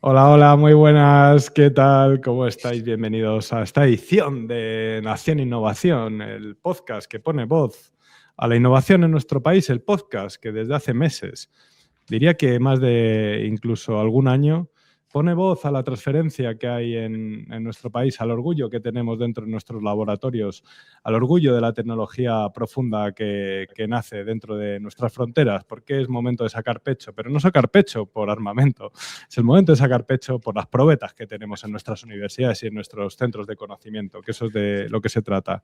Hola, hola, muy buenas, ¿qué tal? ¿Cómo estáis? Bienvenidos a esta edición de Nación Innovación, el podcast que pone voz a la innovación en nuestro país, el podcast que desde hace meses, diría que más de incluso algún año, pone voz a la transferencia que hay en nuestro país, al orgullo que tenemos dentro de nuestros laboratorios, al orgullo de la tecnología profunda que nace dentro de nuestras fronteras, porque es momento de sacar pecho, pero no sacar pecho por armamento, es el momento de sacar pecho por las probetas que tenemos en nuestras universidades y en nuestros centros de conocimiento, que eso es de lo que se trata.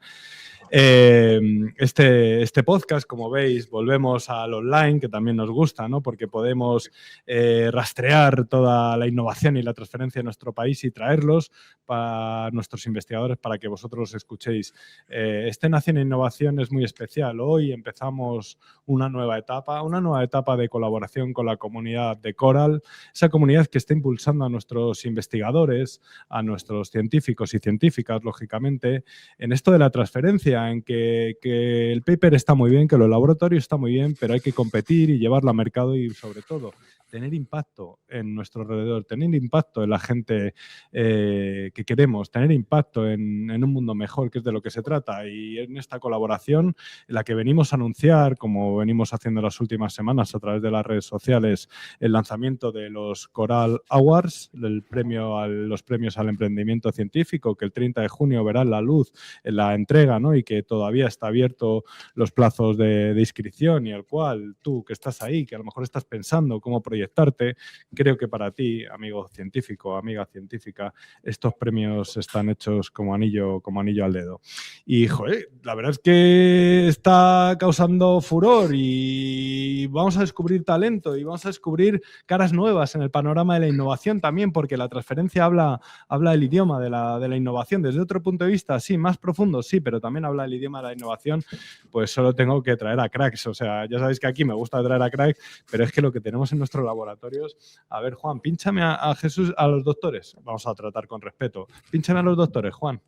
Este podcast, como veis, volvemos al online, que también nos gusta, ¿no? Porque podemos rastrear toda la innovación y la transferencia de nuestro país y traerlos para nuestros investigadores para que vosotros los escuchéis. Este Nación Innovación es muy especial. Hoy empezamos una nueva etapa de colaboración con la comunidad de Coral, esa comunidad que está impulsando a nuestros investigadores, a nuestros científicos y científicas, lógicamente, en esto de la transferencia, en que el paper está muy bien, que los laboratorios está muy bien, pero hay que competir y llevarlo a mercado y, sobre todo, tener impacto en nuestro alrededor, tener impacto en la gente que queremos, tener impacto en un mundo mejor, que es de lo que se trata. Y en esta colaboración, en la que venimos a anunciar, como venimos haciendo las últimas semanas a través de las redes sociales, el lanzamiento de los Coral Awards, los premios al emprendimiento científico, que el 30 de junio verán la luz en la entrega, ¿no? Y que todavía está abierto los plazos de inscripción, y el cual tú que estás ahí, que a lo mejor estás pensando cómo proyectarte, creo que para ti, amigo científico, amiga científica, estos premios están hechos como anillo al dedo. Y, joder, la verdad es que está causando furor y vamos a descubrir talento y vamos a descubrir caras nuevas en el panorama de la innovación también, porque la transferencia habla el idioma de la innovación desde otro punto de vista, sí, más profundo, sí, pero también habla el idioma de la innovación. Pues solo tengo que traer a cracks. O sea, ya sabéis que aquí me gusta traer a cracks, pero es que lo que tenemos en nuestros laboratorios... A ver, Juan, pínchame a Jesús, a los doctores. Vamos a tratar con respeto. Pínchame a los doctores, Juan.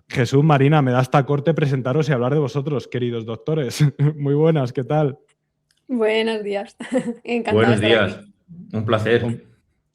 Jesús, Marina, me da hasta corte presentaros y hablar de vosotros, queridos doctores. Muy buenas, ¿qué tal? Buenos días. Encantada de Buenos estar días, aquí. un placer.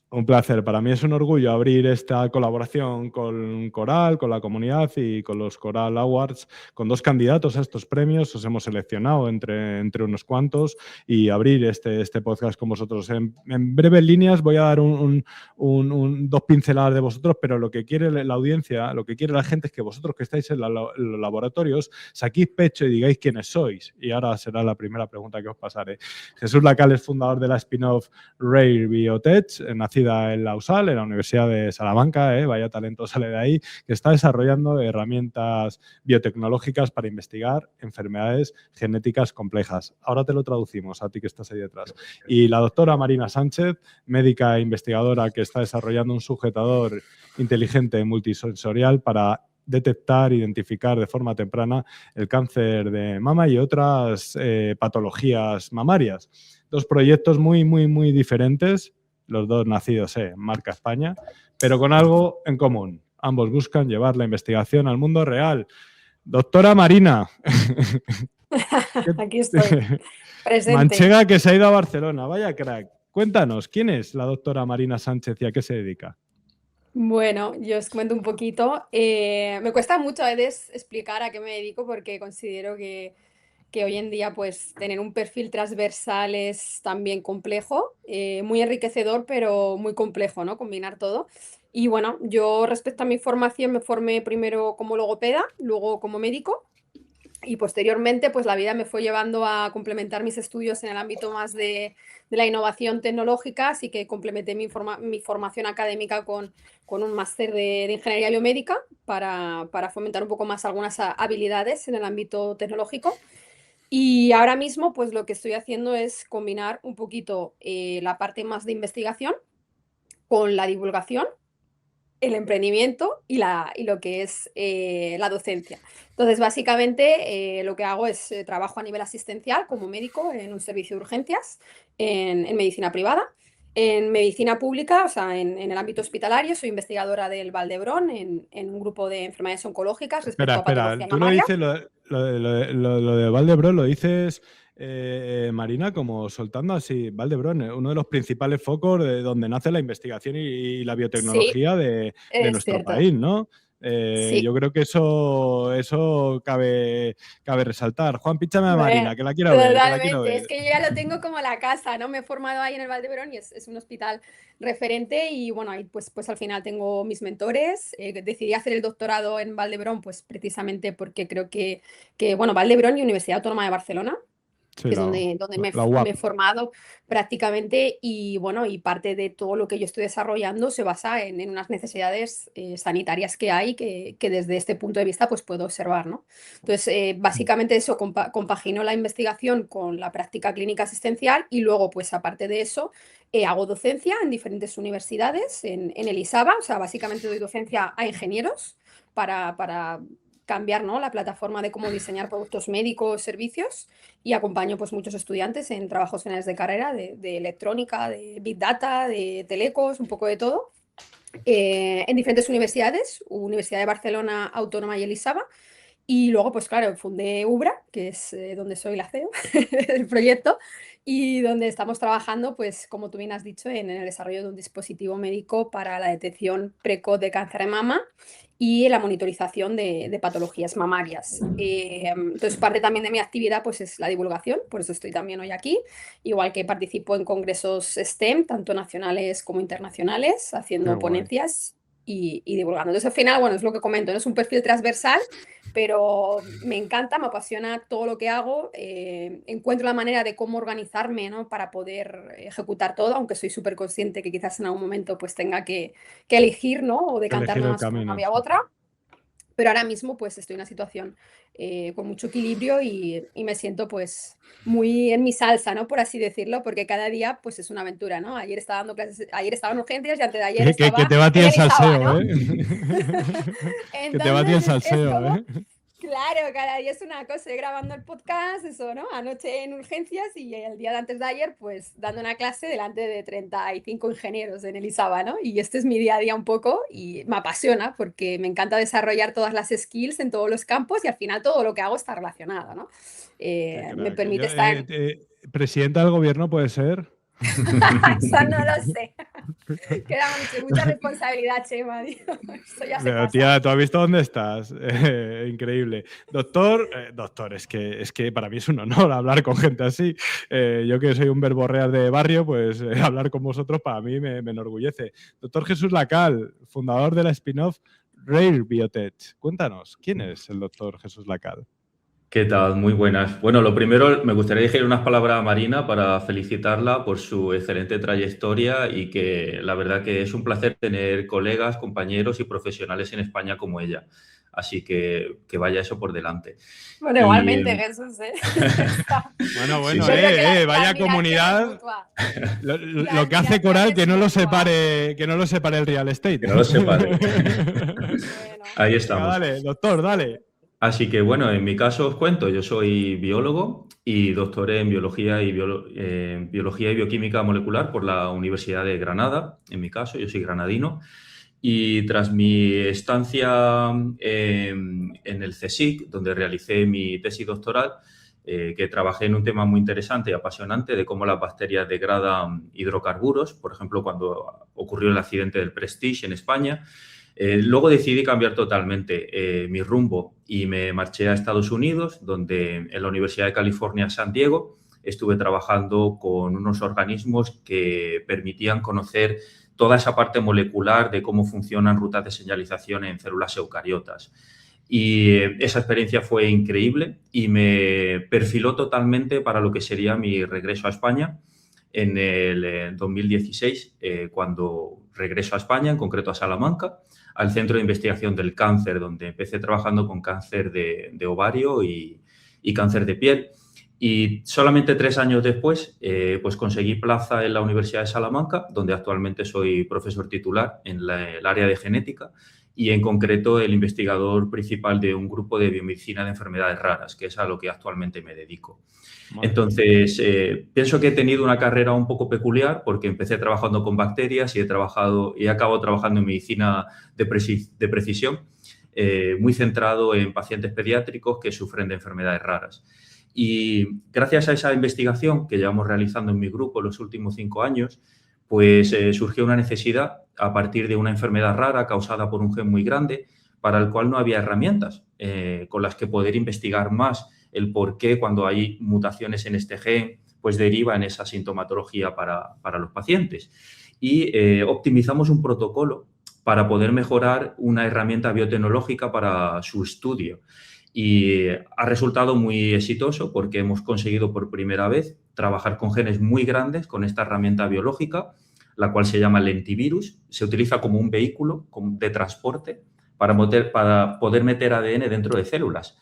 Un placer. Para mí es un orgullo abrir esta colaboración con Coral, con la comunidad y con los Coral Awards, con dos candidatos a estos premios. Os hemos seleccionado entre unos cuantos y abrir este podcast con vosotros. En breves líneas voy a dar dos pinceladas de vosotros, pero lo que quiere la audiencia, lo que quiere la gente es que vosotros que estáis en los laboratorios saquéis pecho y digáis quiénes sois. Y ahora será la primera pregunta que os pasaré. Jesús Lacal es fundador de la spin-off Rare Biotech, nacida en la USAL, en la Universidad de Salamanca, vaya talento sale de ahí, que está desarrollando herramientas biotecnológicas para investigar enfermedades genéticas complejas. Ahora te lo traducimos a ti que estás ahí detrás. Y la doctora Marina Sánchez, médica e investigadora que está desarrollando un sujetador inteligente multisensorial para detectar, identificar de forma temprana el cáncer de mama y otras patologías mamarias. Dos proyectos muy diferentes, los dos nacidos en marca España, pero con algo en común. Ambos buscan llevar la investigación al mundo real. Doctora Marina. Aquí estoy, presente. Manchega, que se ha ido a Barcelona. Vaya crack. Cuéntanos, ¿quién es la doctora Marina Sánchez y a qué se dedica? Bueno, yo os comento un poquito. Me cuesta mucho a veces explicar a qué me dedico porque considero que hoy en día pues tener un perfil transversal es también complejo, muy enriquecedor, pero muy complejo, ¿no? Combinar todo. Y bueno, yo respecto a mi formación me formé primero como logopeda, luego como médico. Y posteriormente, pues la vida me fue llevando a complementar mis estudios en el ámbito más de la innovación tecnológica, así que complementé mi formación académica con un máster de ingeniería biomédica para fomentar un poco más algunas habilidades en el ámbito tecnológico. Y ahora mismo, pues lo que estoy haciendo es combinar un poquito la parte más de investigación con la divulgación, el emprendimiento y lo que es la docencia. Entonces, básicamente, lo que hago es trabajo a nivel asistencial como médico en un servicio de urgencias en medicina privada. En medicina pública, o sea, en el ámbito hospitalario, soy investigadora del Valdebrón en un grupo de enfermedades oncológicas respecto a Espera, patología tú lo mamaria. dices, lo de Valdebro, lo dices Marina, como soltando así, Valdebrón, uno de los principales focos de donde nace la investigación y la Sí, biotecnología de es nuestro cierto. país, ¿no? Sí. Yo creo que eso cabe resaltar. Juan, píchame a Bueno, Marina, que la quiero ver, que la quiero totalmente. ver. Es que yo ya lo tengo como la casa, ¿no? Me he formado ahí en el Valdebrón y es un hospital referente y bueno, ahí pues al final tengo mis mentores. Decidí hacer el doctorado en Valdebrón pues precisamente porque creo que bueno, Valdebrón y Universidad Autónoma de Barcelona Sí, que es la, donde la me he UAP. formado prácticamente y bueno, y parte de todo lo que yo estoy desarrollando se basa en unas necesidades sanitarias que hay que desde este punto de vista pues puedo observar, ¿no? Entonces, básicamente eso, compagino la investigación con la práctica clínica asistencial y luego pues aparte de eso hago docencia en diferentes universidades, en el ISABA, o sea, básicamente doy docencia a ingenieros para cambiar, ¿no? La plataforma de cómo diseñar productos médicos, servicios y acompaño pues muchos estudiantes en trabajos finales de carrera de electrónica, de Big Data, de telecos, un poco de todo, en diferentes universidades, Universidad de Barcelona Autónoma y Elisaba. Y luego, pues claro, fundé Ubra, que es donde soy la CEO del proyecto, y donde estamos trabajando, pues como tú bien has dicho, en el desarrollo de un dispositivo médico para la detección precoz de cáncer de mama y la monitorización de patologías mamarias. Entonces, parte también de mi actividad pues, es la divulgación, por eso estoy también hoy aquí, igual que participo en congresos STEM, tanto nacionales como internacionales, Qué haciendo guay. ponencias y divulgando. Entonces, al final, bueno, es lo que comento, ¿no? Es un perfil transversal pero me encanta, me apasiona todo lo que hago, encuentro la manera de cómo organizarme, ¿no? Para poder ejecutar todo, aunque soy súper consciente que quizás en algún momento pues tenga que elegir, ¿no? O Elegir decantarme el más por una camino, vía u sí. otra, pero ahora mismo pues estoy en una situación con mucho equilibrio y me siento pues muy en mi salsa, ¿no? Por así decirlo, porque cada día pues es una aventura, ¿no? Ayer estaba dando clases, ayer estaba en urgencias y antes de ayer Que estaba te va a ti en el el ISABA, salseo, ¿no? ¿eh? Que te va a ti el Entonces es salseo, como ¿eh? claro, cada día es una cosa, estoy grabando el podcast, eso, ¿no? Anoche en urgencias y el día de antes de ayer, pues dando una clase delante de 35 ingenieros en el ISABA, ¿no? Y este es mi día a día un poco y me apasiona porque me encanta desarrollar todas las skills en todos los campos y al final todo lo que hago está relacionado, ¿no? Qué Me crack. permite estar en... Presidenta del gobierno puede ser. Eso no lo sé. Queda mucho, mucha responsabilidad, Chema, tío. Eso ya se Pero pasa. tía, ¿tú has visto dónde estás? Increíble. Doctor, es que para mí es un honor hablar con gente así. Yo que soy un verborreal de barrio, pues hablar con vosotros para mí me enorgullece. Doctor Jesús Lacal, fundador de la spin-off Rare Biotech. Cuéntanos, ¿quién es el doctor Jesús Lacal? ¿Qué tal? Muy buenas. Bueno, lo primero, me gustaría decir unas palabras a Marina para felicitarla por su excelente trayectoria y que la verdad que es un placer tener colegas, compañeros y profesionales en España como ella. Así que vaya eso por delante. Bueno, Y igualmente, Jesús, ¿eh? Bueno, sí, bueno, Yo sí, creo que la vaya admiración es comunidad. mutua. La Lo que hace admiración Coral, es mutua. que no lo separe el real estate. que no lo separe. Bueno, Ahí Venga, estamos. dale, doctor, dale. Así que bueno, en mi caso os cuento, yo soy biólogo y doctor en biología y bioquímica molecular por la Universidad de Granada, en mi caso, yo soy granadino. Y tras mi estancia en el CSIC, donde realicé mi tesis doctoral, que trabajé en un tema muy interesante y apasionante de cómo las bacterias degradan hidrocarburos, por ejemplo, cuando ocurrió el accidente del Prestige en España. Luego decidí cambiar totalmente mi rumbo y me marché a Estados Unidos, donde en la Universidad de California, San Diego, estuve trabajando con unos organismos que permitían conocer toda esa parte molecular de cómo funcionan rutas de señalización en células eucariotas. Y esa experiencia fue increíble y me perfiló totalmente para lo que sería mi regreso a España en el 2016, cuando regreso a España, en concreto a Salamanca, al Centro de Investigación del Cáncer, donde empecé trabajando con cáncer de ovario y cáncer de piel. Y solamente 3 años después, pues conseguí plaza en la Universidad de Salamanca, donde actualmente soy profesor titular en el área de genética y en concreto el investigador principal de un grupo de biomedicina de enfermedades raras, que es a lo que actualmente me dedico. Madre mía. Entonces, pienso que he tenido una carrera un poco peculiar porque empecé trabajando con bacterias y he acabado trabajando en medicina de precisión, muy centrado en pacientes pediátricos que sufren de enfermedades raras. Y gracias a esa investigación que llevamos realizando en mi grupo los últimos 5 años, pues surgió una necesidad a partir de una enfermedad rara causada por un gen muy grande para el cual no había herramientas con las que poder investigar más el por qué cuando hay mutaciones en este gen pues deriva en esa sintomatología para los pacientes. Y optimizamos un protocolo para poder mejorar una herramienta biotecnológica para su estudio. Y ha resultado muy exitoso porque hemos conseguido por primera vez trabajar con genes muy grandes con esta herramienta biológica, la cual se llama lentivirus. Se utiliza como un vehículo de transporte para poder meter ADN dentro de células.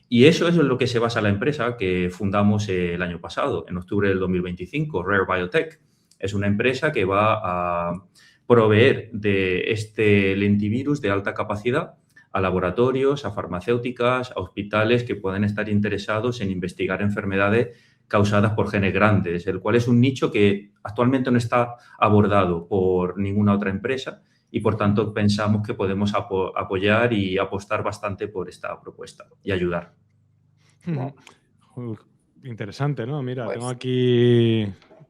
Y eso es en lo que se basa la empresa que fundamos el año pasado, en octubre del 2025, Rare Biotech. Es una empresa que va a proveer de este lentivirus de alta capacidad a laboratorios, a farmacéuticas, a hospitales que pueden estar interesados en investigar enfermedades causadas por genes grandes, el cual es un nicho que actualmente no está abordado por ninguna otra empresa y, por tanto, pensamos que podemos apoyar y apostar bastante por esta propuesta y ayudar. Interesante, ¿no? Mira, Pues-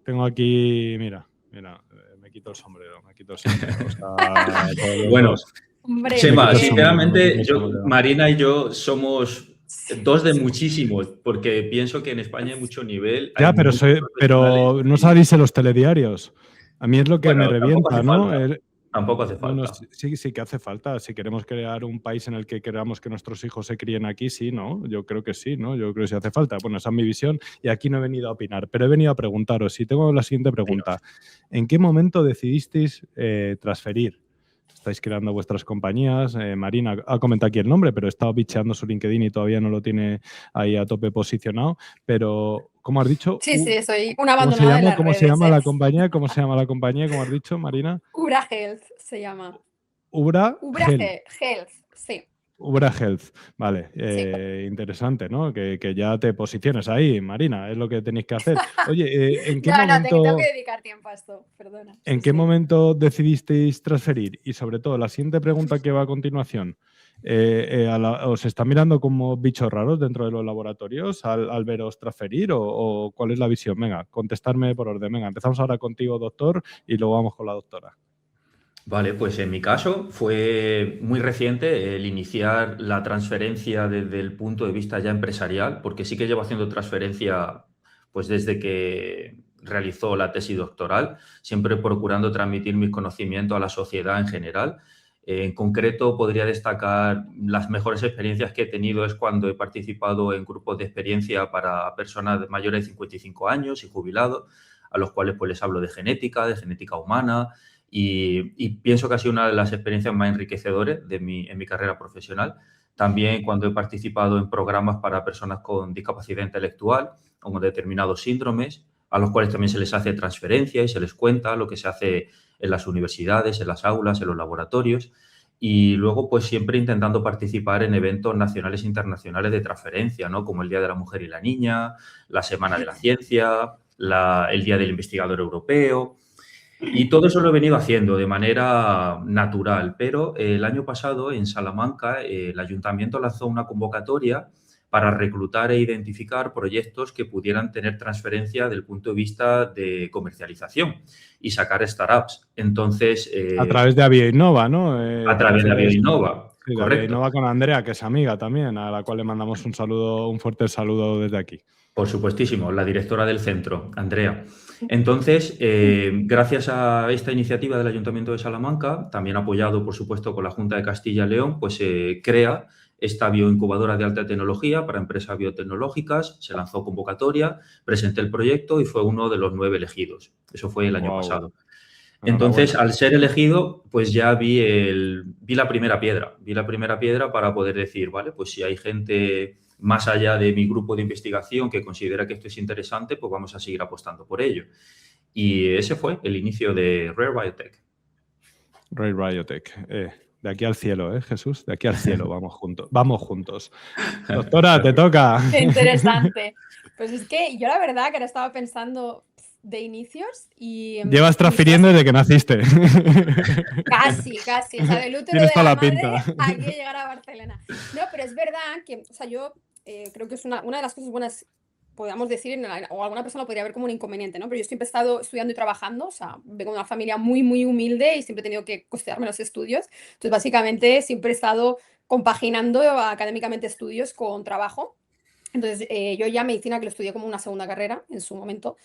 tengo aquí, mira, me quito el sombrero. O sea, Bueno, Hombre, Chema, quito sinceramente, sombrero. Marina y yo somos dos de muchísimos, porque pienso que en España hay mucho nivel. Ya, hay pero, muchos pero no salís en los telediarios. A mí es lo que Bueno, me tampoco revienta, hace ¿no? falta. Tampoco hace No, falta. sí que hace falta. Si queremos crear un país en el que queramos que nuestros hijos se críen aquí, sí, ¿no? Yo creo que sí, ¿no? Yo creo que sí hace falta. Bueno, esa es mi visión y aquí no he venido a opinar, pero he venido a preguntaros. Y tengo la siguiente pregunta. ¿En qué momento decidisteis transferir? Estáis creando vuestras compañías. Marina ha comentado aquí el nombre, pero he estado bicheando su LinkedIn y todavía no lo tiene ahí a tope posicionado. Pero, ¿cómo has dicho? Sí, soy una ¿Cómo se abandonada de llama? las ¿Cómo se redes, llama ¿eh? la compañía? ¿Cómo se llama la compañía? ¿Cómo has dicho, Marina? Ubra Health se llama. Ubra Health. Health, sí. Ubra Health, vale, Sí. interesante, ¿no? Que ya te posiciones ahí, Marina, es lo que tenéis que hacer. Oye, ¿en qué No, momento, tengo que dedicar tiempo a esto, perdona. ¿en Sí, qué sí. momento decidisteis transferir? Y sobre todo, la siguiente pregunta que va a continuación, ¿os está mirando como bichos raros dentro de los laboratorios al veros transferir o cuál es la visión? Venga, contestarme por orden. Venga, empezamos ahora contigo, doctor, y luego vamos con la doctora. Vale, pues en mi caso fue muy reciente el iniciar la transferencia desde el punto de vista ya empresarial, porque sí que llevo haciendo transferencia pues desde que realizó la tesis doctoral, siempre procurando transmitir mis conocimientos a la sociedad en general. En concreto, podría destacar las mejores experiencias que he tenido es cuando he participado en grupos de experiencia para personas mayores de 55 años y jubilados, a los cuales pues les hablo de genética humana, y pienso que ha sido una de las experiencias más enriquecedoras en mi carrera profesional. También cuando he participado en programas para personas con discapacidad intelectual o con determinados síndromes, a los cuales también se les hace transferencia y se les cuenta lo que se hace en las universidades, en las aulas, en los laboratorios. Y luego, pues siempre intentando participar en eventos nacionales e internacionales de transferencia, ¿no? Como el Día de la Mujer y la Niña, la Semana de la Ciencia, el Día del Investigador Europeo. Y todo eso lo he venido haciendo de manera natural, pero el año pasado en Salamanca el ayuntamiento lanzó una convocatoria para reclutar e identificar proyectos que pudieran tener transferencia del punto de vista de comercialización y sacar startups. Entonces, A través de Avioinnova, ¿no? a través de Avioinnova, Sí, de correcto. Avioinnova con Andrea, que es amiga también, a la cual le mandamos un saludo, un fuerte saludo desde aquí. Por supuestísimo, la directora del centro, Andrea. Entonces, gracias a esta iniciativa del Ayuntamiento de Salamanca, también apoyado, por supuesto, con la Junta de Castilla y León, pues se crea esta bioincubadora de alta tecnología para empresas biotecnológicas. Se lanzó convocatoria, presenté el proyecto y fue uno de los 9 elegidos. Eso fue el año pasado. Entonces, al ser elegido, pues ya vi la primera piedra. Vi la primera piedra para poder decir, vale, pues si hay gente más allá de mi grupo de investigación que considera que esto es interesante, pues vamos a seguir apostando por ello. Y ese fue el inicio de Rare Biotech. Rare Biotech. De aquí al cielo, Jesús? De aquí al cielo, vamos juntos. Vamos juntos. Doctora, te toca. Qué interesante. Pues es que yo la verdad que ahora estaba pensando de inicios y... Llevas transfiriendo desde que naciste. Casi. O sea, del útero Tienes de toda la la madre pinta. hay que llegar a Barcelona. No, pero es verdad que, o sea, yo creo que es una de las cosas buenas podríamos decir, o alguna persona lo podría ver como un inconveniente, ¿no? Pero yo siempre he estado estudiando y trabajando, o sea, vengo de una familia muy, muy humilde y siempre he tenido que costearme los estudios. Entonces, básicamente, siempre he estado compaginando académicamente estudios con trabajo. Entonces, yo ya medicina, que lo estudié como una segunda carrera en su momento,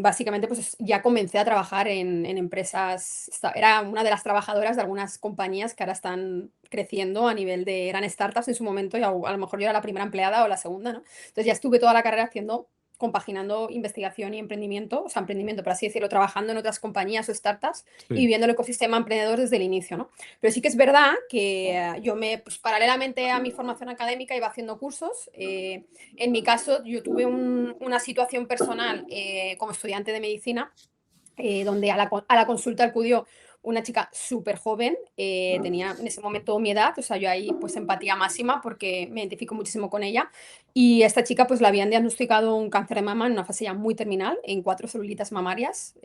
básicamente pues ya comencé a trabajar en empresas, era una de las trabajadoras de algunas compañías que ahora están creciendo a nivel de, eran startups en su momento y a lo mejor yo era la primera empleada o la segunda, ¿no? Entonces ya estuve toda la carrera haciendo, compaginando investigación y emprendimiento, o sea, emprendimiento, por así decirlo, trabajando en otras compañías o startups y Sí. viviendo el ecosistema emprendedor desde el inicio, ¿no? Pero sí que es verdad que yo pues, paralelamente a mi formación académica iba haciendo cursos. En mi caso, yo tuve una situación personal como estudiante de medicina, donde a la consulta acudió una chica súper joven, tenía en ese momento mi edad, o sea, yo ahí pues empatía máxima porque me identifico muchísimo con ella. Y a esta chica pues le habían diagnosticado un cáncer de mama en una fase ya muy terminal, en 4 celulitas mamarias.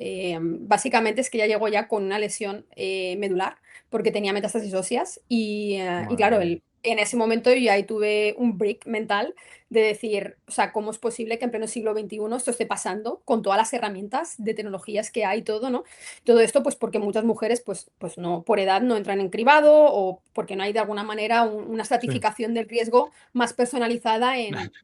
Básicamente es que ya llegó ya con una lesión medular porque tenía metástasis óseas y Madre claro, mía. en ese momento yo ahí tuve un break mental de decir, o sea, ¿cómo es posible que en pleno siglo XXI esto esté pasando con todas las herramientas de tecnologías que hay, todo, ¿no? Todo esto, pues porque muchas mujeres, pues no, por edad no entran en cribado o porque no hay de alguna manera una Sí. estratificación del riesgo más personalizada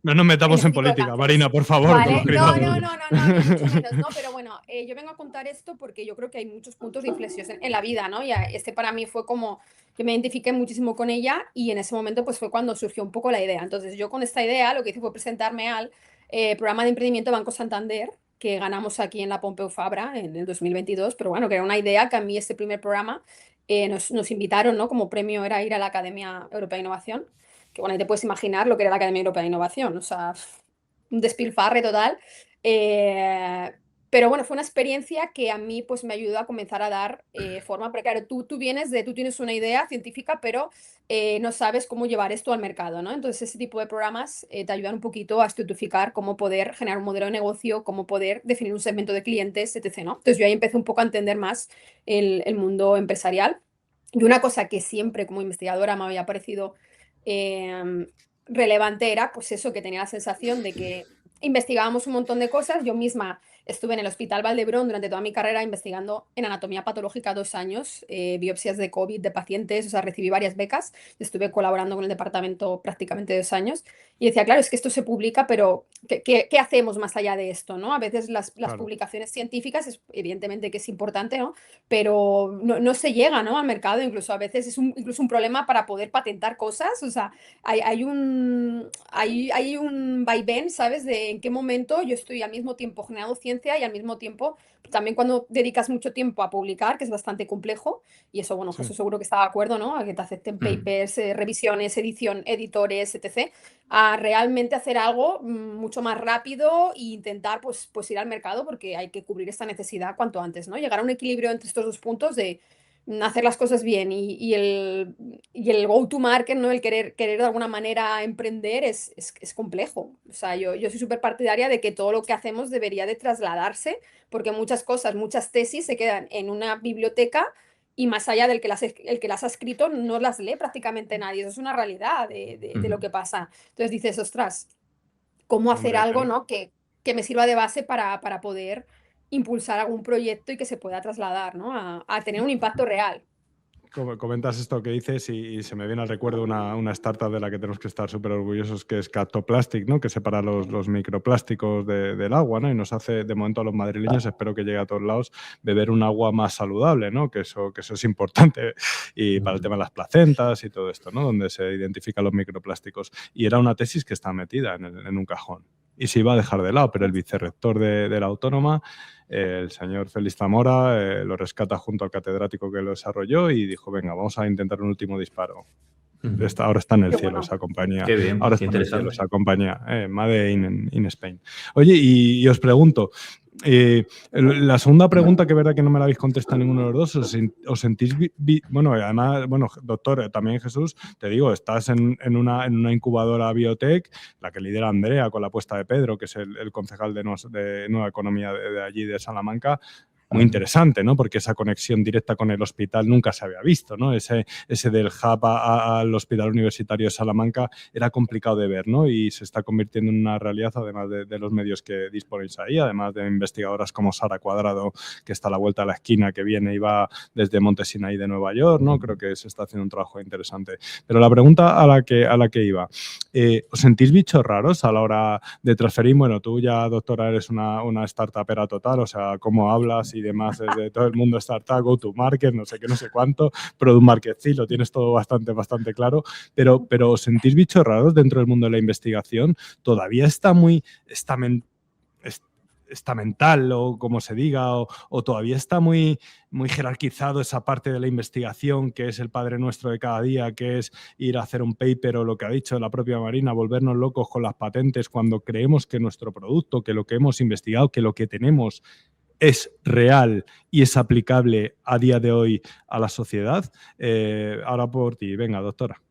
No nos en metamos este en tipo de política, cánceres. Marina, por favor, con los Vale, no, cribados. no, no, no, no, ni mucho menos, no, pero bueno, yo vengo a contar esto porque yo creo que hay muchos puntos de inflexión en la vida, ¿no? Y este para mí fue como que me identifiqué muchísimo con ella y en ese momento pues fue cuando surgió un poco la idea. Entonces yo con esta idea lo que hice fue presentarme al programa de emprendimiento Banco Santander, que ganamos aquí en la Pompeu Fabra en el 2022, pero bueno, que era una idea que a mí este primer programa nos invitaron, ¿no? Como premio era ir a la Academia Europea de Innovación, que bueno, ahí te puedes imaginar lo que era la Academia Europea de Innovación, o sea, un despilfarre total. Eh, pero bueno, fue una experiencia que a mí pues me ayudó a comenzar a dar forma, porque claro, tú tú tienes una idea científica, pero no sabes cómo llevar esto al mercado, ¿no? Entonces ese tipo de programas te ayudan un poquito a estratificar cómo poder generar un modelo de negocio, cómo poder definir un segmento de clientes, etc., ¿no? Entonces yo ahí empecé un poco a entender más el mundo empresarial. Y una cosa que siempre como investigadora me había parecido eh, relevante era pues eso, que tenía la sensación de que investigábamos un montón de cosas. Yo misma estuve en el Hospital Valdebrón durante toda mi carrera investigando en anatomía patológica 2 años, biopsias de COVID de pacientes, o sea, recibí varias becas, estuve colaborando con el departamento prácticamente 2 años y decía, claro, es que esto se publica, pero ¿qué hacemos más allá de esto, ¿no? A veces las Claro. publicaciones científicas, evidentemente que es importante, ¿no? Pero no se llega, ¿no? Al mercado, incluso a veces es incluso un problema para poder patentar cosas, o sea, hay un vaivén, ¿sabes? De en qué momento yo estoy al mismo tiempo generando ciencia y al mismo tiempo también cuando dedicas mucho tiempo a publicar, que es bastante complejo, y eso, bueno, Sí. Jesús seguro que está de acuerdo, ¿no? A que te acepten Mm. papers, revisiones, edición, editores, etc., a realmente hacer algo mucho más rápido e intentar, pues ir al mercado porque hay que cubrir esta necesidad cuanto antes, ¿no? Llegar a un equilibrio entre estos dos puntos de hacer las cosas bien y el go to market, ¿no? El querer de alguna manera emprender es complejo. O sea, yo soy súper partidaria de que todo lo que hacemos debería de trasladarse, porque muchas cosas, muchas tesis se quedan en una biblioteca y más allá del que el que las ha escrito no las lee prácticamente nadie. Eso es una realidad de lo que pasa. Entonces dices, ostras, ¿cómo hacer Hombre, algo, ¿no? Que me sirva de base para poder impulsar algún proyecto y que se pueda trasladar, ¿no? A tener un impacto real. comentas esto que dices y se me viene al recuerdo una startup de la que tenemos que estar súper orgullosos, que es Catoplastic, ¿no? Que separa los microplásticos del agua, ¿no? Y nos hace, de momento a los madrileños, espero que llegue a todos lados, beber un agua más saludable, ¿no? Que eso es importante y para el tema de las placentas y todo esto, ¿no? Donde se identifican los microplásticos. Y era una tesis que está metida en un cajón. Y se iba a dejar de lado, pero el vicerrector de la Autónoma, el señor Félix Zamora, lo rescata junto al catedrático que lo desarrolló y dijo, venga, vamos a intentar un último disparo. Ahora está en el Qué cielo bueno. esa compañía. Qué bien, Ahora qué está en el cielo interesante. esa compañía, Made in Spain. Oye, y os pregunto, la segunda pregunta, que verdad que no me la habéis contestado ninguno de los dos, ¿os sentís bueno, además, bueno, doctor, también Jesús, te digo, estás en una incubadora biotech, la que lidera Andrea con la apuesta de Pedro, que es el concejal de Nueva Economía de allí, de Salamanca. muy interesante, ¿no? Porque esa conexión directa con el hospital nunca se había visto, ¿no? Ese del hub al Hospital Universitario de Salamanca era complicado de ver, ¿no? Y se está convirtiendo en una realidad, además de los medios que disponéis ahí, además de investigadoras como Sara Cuadrado, que está a la vuelta de la esquina, que viene y va desde Monte Sinaí de Nueva York, ¿no? Creo que se está haciendo un trabajo interesante. Pero la pregunta a la que iba, ¿os sentís bichos raros a la hora de transferir? Bueno, tú ya, doctora, eres una startupera total, o sea, cómo hablas y demás de todo el mundo startup, go to market, no sé qué, no sé cuánto, product market fit, lo tienes todo bastante claro, pero ¿os sentís bichos raros dentro del mundo de la investigación? Todavía está muy estamental, o como se diga, o todavía está muy jerarquizado esa parte de la investigación que es el padre nuestro de cada día, que es ir a hacer un paper, o lo que ha dicho la propia Marina, volvernos locos con las patentes cuando creemos que nuestro producto, que lo que hemos investigado, que lo que tenemos es real y es aplicable a día de hoy a la sociedad. Ahora por ti, venga, doctora.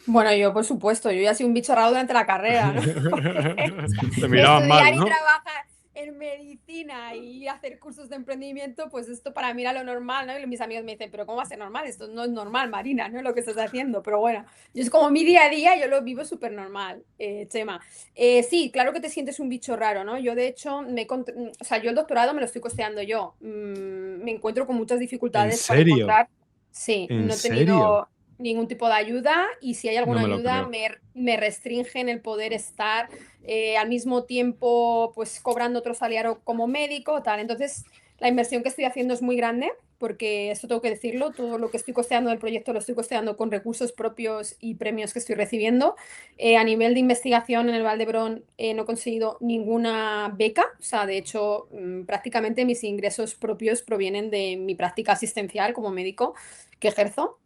Bueno, yo por supuesto, yo ya soy un bicho raro durante la carrera, ¿no? Te miraban mal, Estudiar ¿no? y trabajar en medicina y hacer cursos de emprendimiento, pues esto para mí era lo normal, ¿no? Y mis amigos me dicen, pero ¿cómo va a ser normal? Esto no es normal, Marina, ¿no? Lo que estás haciendo, pero bueno, yo es como mi día a día, yo lo vivo súper normal, Chema. Sí, claro que te sientes un bicho raro, ¿no? Yo de hecho, o sea, yo el doctorado me lo estoy costeando yo. Me encuentro con muchas ¿En dificultades para serio? encontrar, sí, ¿En no he serio? tenido ningún tipo de ayuda, y si hay No alguna me lo ayuda creo. me restringen el poder estar al mismo tiempo pues cobrando otro salario como médico, tal. Entonces la inversión que estoy haciendo es muy grande, porque esto tengo que decirlo, todo lo que estoy costeando del proyecto lo estoy costeando con recursos propios y premios que estoy recibiendo. A nivel de investigación en el Valdebrón no he conseguido ninguna beca, o sea, de hecho prácticamente mis ingresos propios provienen de mi práctica asistencial como médico que ejerzo.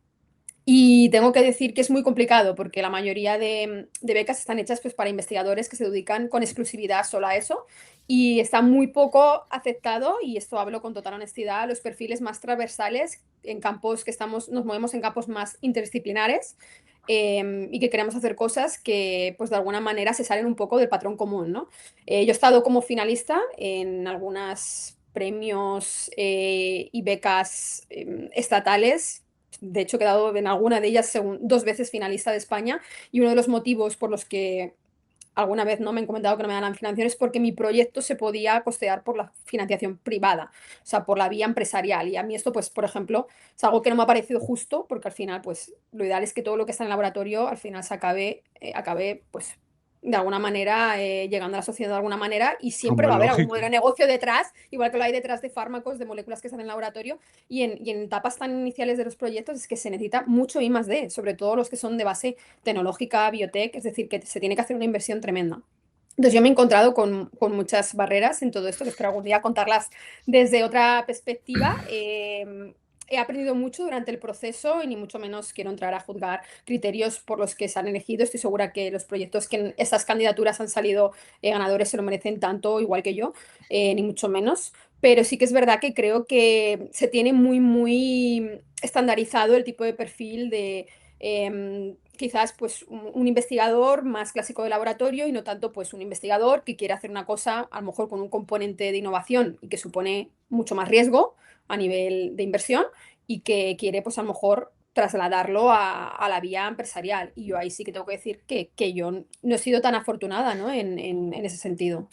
Y tengo que decir que es muy complicado, porque la mayoría de becas están hechas pues, para investigadores que se dedican con exclusividad solo a eso, y está muy poco aceptado, y esto hablo con total honestidad, los perfiles más transversales en campos que nos movemos en campos más interdisciplinares, y que queremos hacer cosas que pues de alguna manera se salen un poco del patrón común, ¿no? Yo he estado como finalista en algunos premios y becas estatales. De hecho, he quedado en alguna de ellas 2 veces finalista de España, y uno de los motivos por los que alguna vez no me han comentado que no me dan financiación es porque mi proyecto se podía costear por la financiación privada, o sea, por la vía empresarial. Y a mí esto, pues, por ejemplo, es algo que no me ha parecido justo, porque al final, pues, lo ideal es que todo lo que está en el laboratorio al final se acabe pues, de alguna manera llegando a la sociedad de alguna manera, y siempre Como va a es haber algún lógico. modelo de negocio detrás, igual que lo hay detrás de fármacos, de moléculas que están en el laboratorio, y en etapas tan iniciales de los proyectos es que se necesita mucho I+D, sobre todo los que son de base tecnológica, biotech, es decir, que se tiene que hacer una inversión tremenda. Entonces yo me he encontrado con muchas barreras en todo esto, que espero algún día contarlas desde otra perspectiva. He aprendido mucho durante el proceso, y ni mucho menos quiero entrar a juzgar criterios por los que se han elegido. Estoy segura que los proyectos que en estas candidaturas han salido ganadores se lo merecen tanto, igual que yo, ni mucho menos. Pero sí que es verdad que creo que se tiene muy estandarizado el tipo de perfil de quizás pues un investigador más clásico de laboratorio, y no tanto pues un investigador que quiere hacer una cosa a lo mejor con un componente de innovación y que supone mucho más riesgo a nivel de inversión, y que quiere pues a lo mejor trasladarlo a la vía empresarial. Y yo ahí sí que tengo que decir que yo no he sido tan afortunada, ¿no? en ese sentido.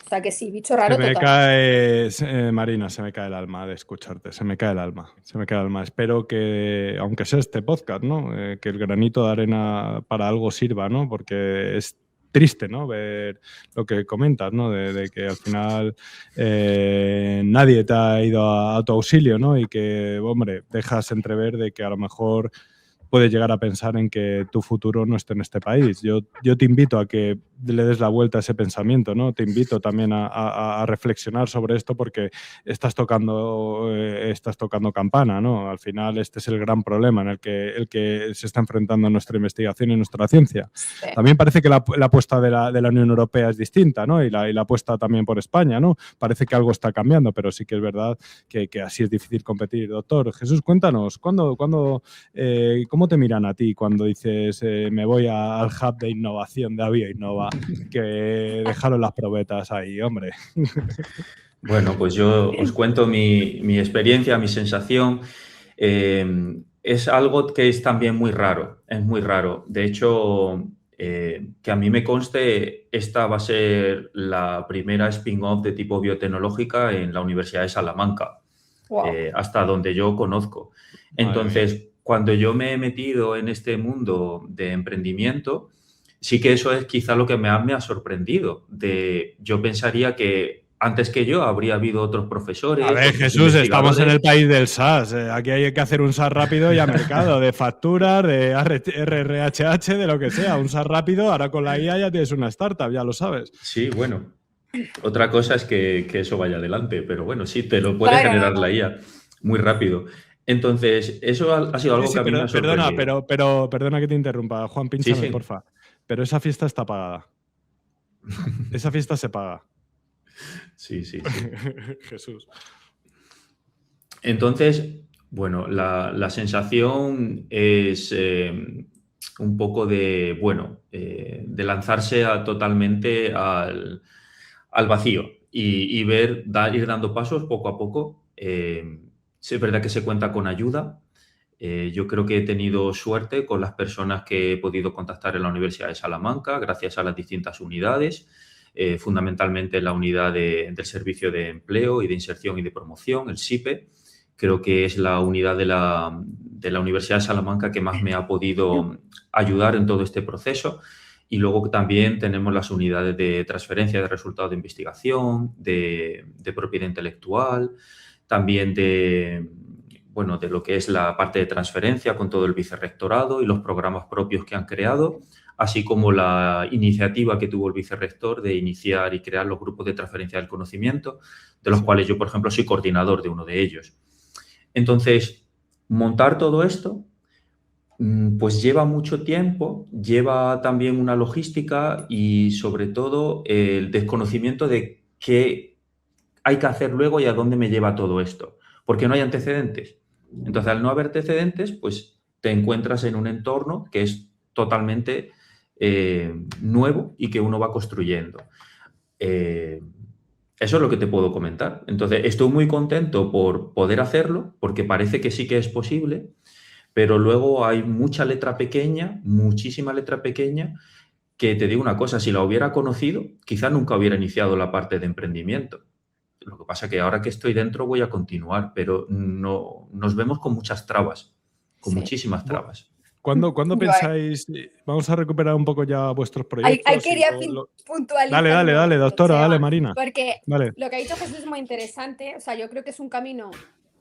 O sea que sí, bicho Se raro me total. cae, Marina, se me cae el alma de escucharte, se me cae el alma, se me cae el alma. Espero que, aunque sea este podcast, ¿no? Que el granito de arena para algo sirva, ¿no? Porque es triste, ¿no? Ver lo que comentas, ¿no? De que al final nadie te ha ido a tu auxilio, ¿no? Y que, hombre, dejas entrever de que a lo mejor puedes llegar a pensar en que tu futuro no esté en este país. Yo te invito a que le des la vuelta a ese pensamiento, ¿no? Te invito también a reflexionar sobre esto, porque estás tocando campana, ¿no? Al final este es el gran problema en el que se está enfrentando nuestra investigación y nuestra ciencia. Sí. También parece que la apuesta de la Unión Europea es distinta, ¿no? Y la apuesta también por España, ¿no? Parece que algo está cambiando, pero sí que es verdad que así es difícil competir. Doctor Jesús, cuéntanos, ¿cómo ¿cómo te miran a ti cuando dices me voy al hub de innovación de Bioinnova, que dejaron las probetas ahí, hombre? Bueno, pues yo os cuento mi experiencia, mi sensación. Es algo que es también muy raro, es muy raro. De hecho, que a mí me conste, esta va a ser la primera spin-off de tipo biotecnológica en la Universidad de Salamanca, Wow. hasta donde yo conozco. Entonces, cuando yo me he metido en este mundo de emprendimiento, sí que eso es quizá lo que me ha sorprendido. Yo pensaría que antes que yo habría habido otros profesores, A ver, otros Jesús, estamos en investigadores. el país del SaaS. Aquí hay que hacer un SaaS rápido y a mercado, de facturas, de RRHH, de lo que sea. Un SaaS rápido, ahora con la IA ya tienes una startup, ya lo sabes. Sí, bueno. Otra cosa es que eso vaya adelante, pero bueno, sí, te lo puede Claro, generar no, la no. IA muy rápido. Entonces, eso ha sido algo Sí, que a mí me pero ha perdona, sorprendido. perdona que te interrumpa. Juan, Sí, pínchame, sí. porfa. Pero esa fiesta está pagada. Esa fiesta se paga. Sí, sí, sí. Jesús. Entonces, bueno, la sensación es un poco de, bueno, de lanzarse totalmente al vacío y ver, ir dando pasos poco a poco. Sí, es verdad que se cuenta con ayuda. Yo creo que he tenido suerte con las personas que he podido contactar en la Universidad de Salamanca, gracias a las distintas unidades, fundamentalmente la unidad del Servicio de Empleo y de Inserción y de Promoción, el SIPE. Creo que es la unidad de la Universidad de Salamanca que más me ha podido ayudar en todo este proceso. Y luego también tenemos las unidades de transferencia de resultados de investigación, de propiedad intelectual, también de lo que es la parte de transferencia con todo el vicerrectorado y los programas propios que han creado, así como la iniciativa que tuvo el vicerrector de iniciar y crear los grupos de transferencia del conocimiento, de los cuales yo, por ejemplo, soy coordinador de uno de ellos. Entonces, montar todo esto, pues lleva mucho tiempo, lleva también una logística y, sobre todo, el desconocimiento de qué hay que hacer luego y a dónde me lleva todo esto, porque no hay antecedentes. Entonces, al no haber antecedentes, pues te encuentras en un entorno que es totalmente nuevo y que uno va construyendo. Eso es lo que te puedo comentar. Entonces, estoy muy contento por poder hacerlo, porque parece que sí que es posible, pero luego hay mucha letra pequeña, muchísima letra pequeña, que te digo una cosa, si la hubiera conocido, quizá nunca hubiera iniciado la parte de emprendimiento. Lo que pasa es que ahora que estoy dentro voy a continuar, pero no, nos vemos con muchas trabas, con Sí. muchísimas trabas. ¿Cuándo Yo pensáis? Vamos a recuperar un poco ya vuestros ahí proyectos. quería puntualizar Dale, un dale, momento, doctora, dale, Chema, Marina. porque Dale. lo que ha dicho Jesús es muy interesante. O sea, yo creo que es un camino,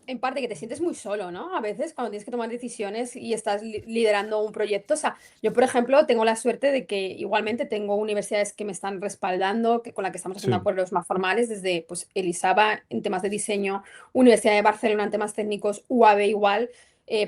en parte, que te sientes muy solo, ¿no? A veces cuando tienes que tomar decisiones y estás liderando un proyecto. O sea, yo, por ejemplo, tengo la suerte de que igualmente tengo universidades que me están respaldando, con las que estamos haciendo Sí. acuerdos más formales, desde pues, Elisaba en temas de diseño, Universidad de Barcelona en temas técnicos, UAB igual.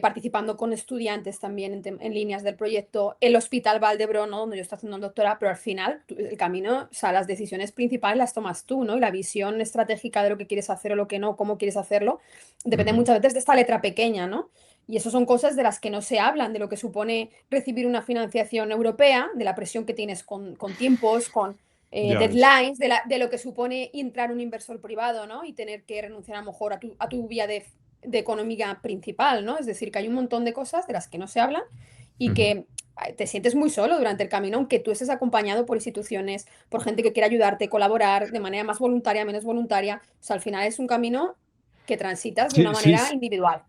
Participando con estudiantes también en líneas del proyecto, el Hospital Valdebron, ¿no? Donde yo estoy haciendo un doctorado, pero al final el camino, o sea, las decisiones principales las tomas tú, ¿no? Y la visión estratégica de lo que quieres hacer o lo que no, cómo quieres hacerlo, depende muchas veces de esta letra pequeña, ¿no? Y eso son cosas de las que no se hablan, de lo que supone recibir una financiación europea, de la presión que tienes con tiempos, con deadlines, de lo que supone entrar un inversor privado, ¿no? Y tener que renunciar a lo mejor a tu vía de economía principal, ¿no? Es decir, que hay un montón de cosas de las que no se hablan y que te sientes muy solo durante el camino, aunque tú estés acompañado por instituciones, por gente que quiere ayudarte, colaborar de manera más voluntaria, menos voluntaria. O sea, al final es un camino que transitas de una Sí, manera individual.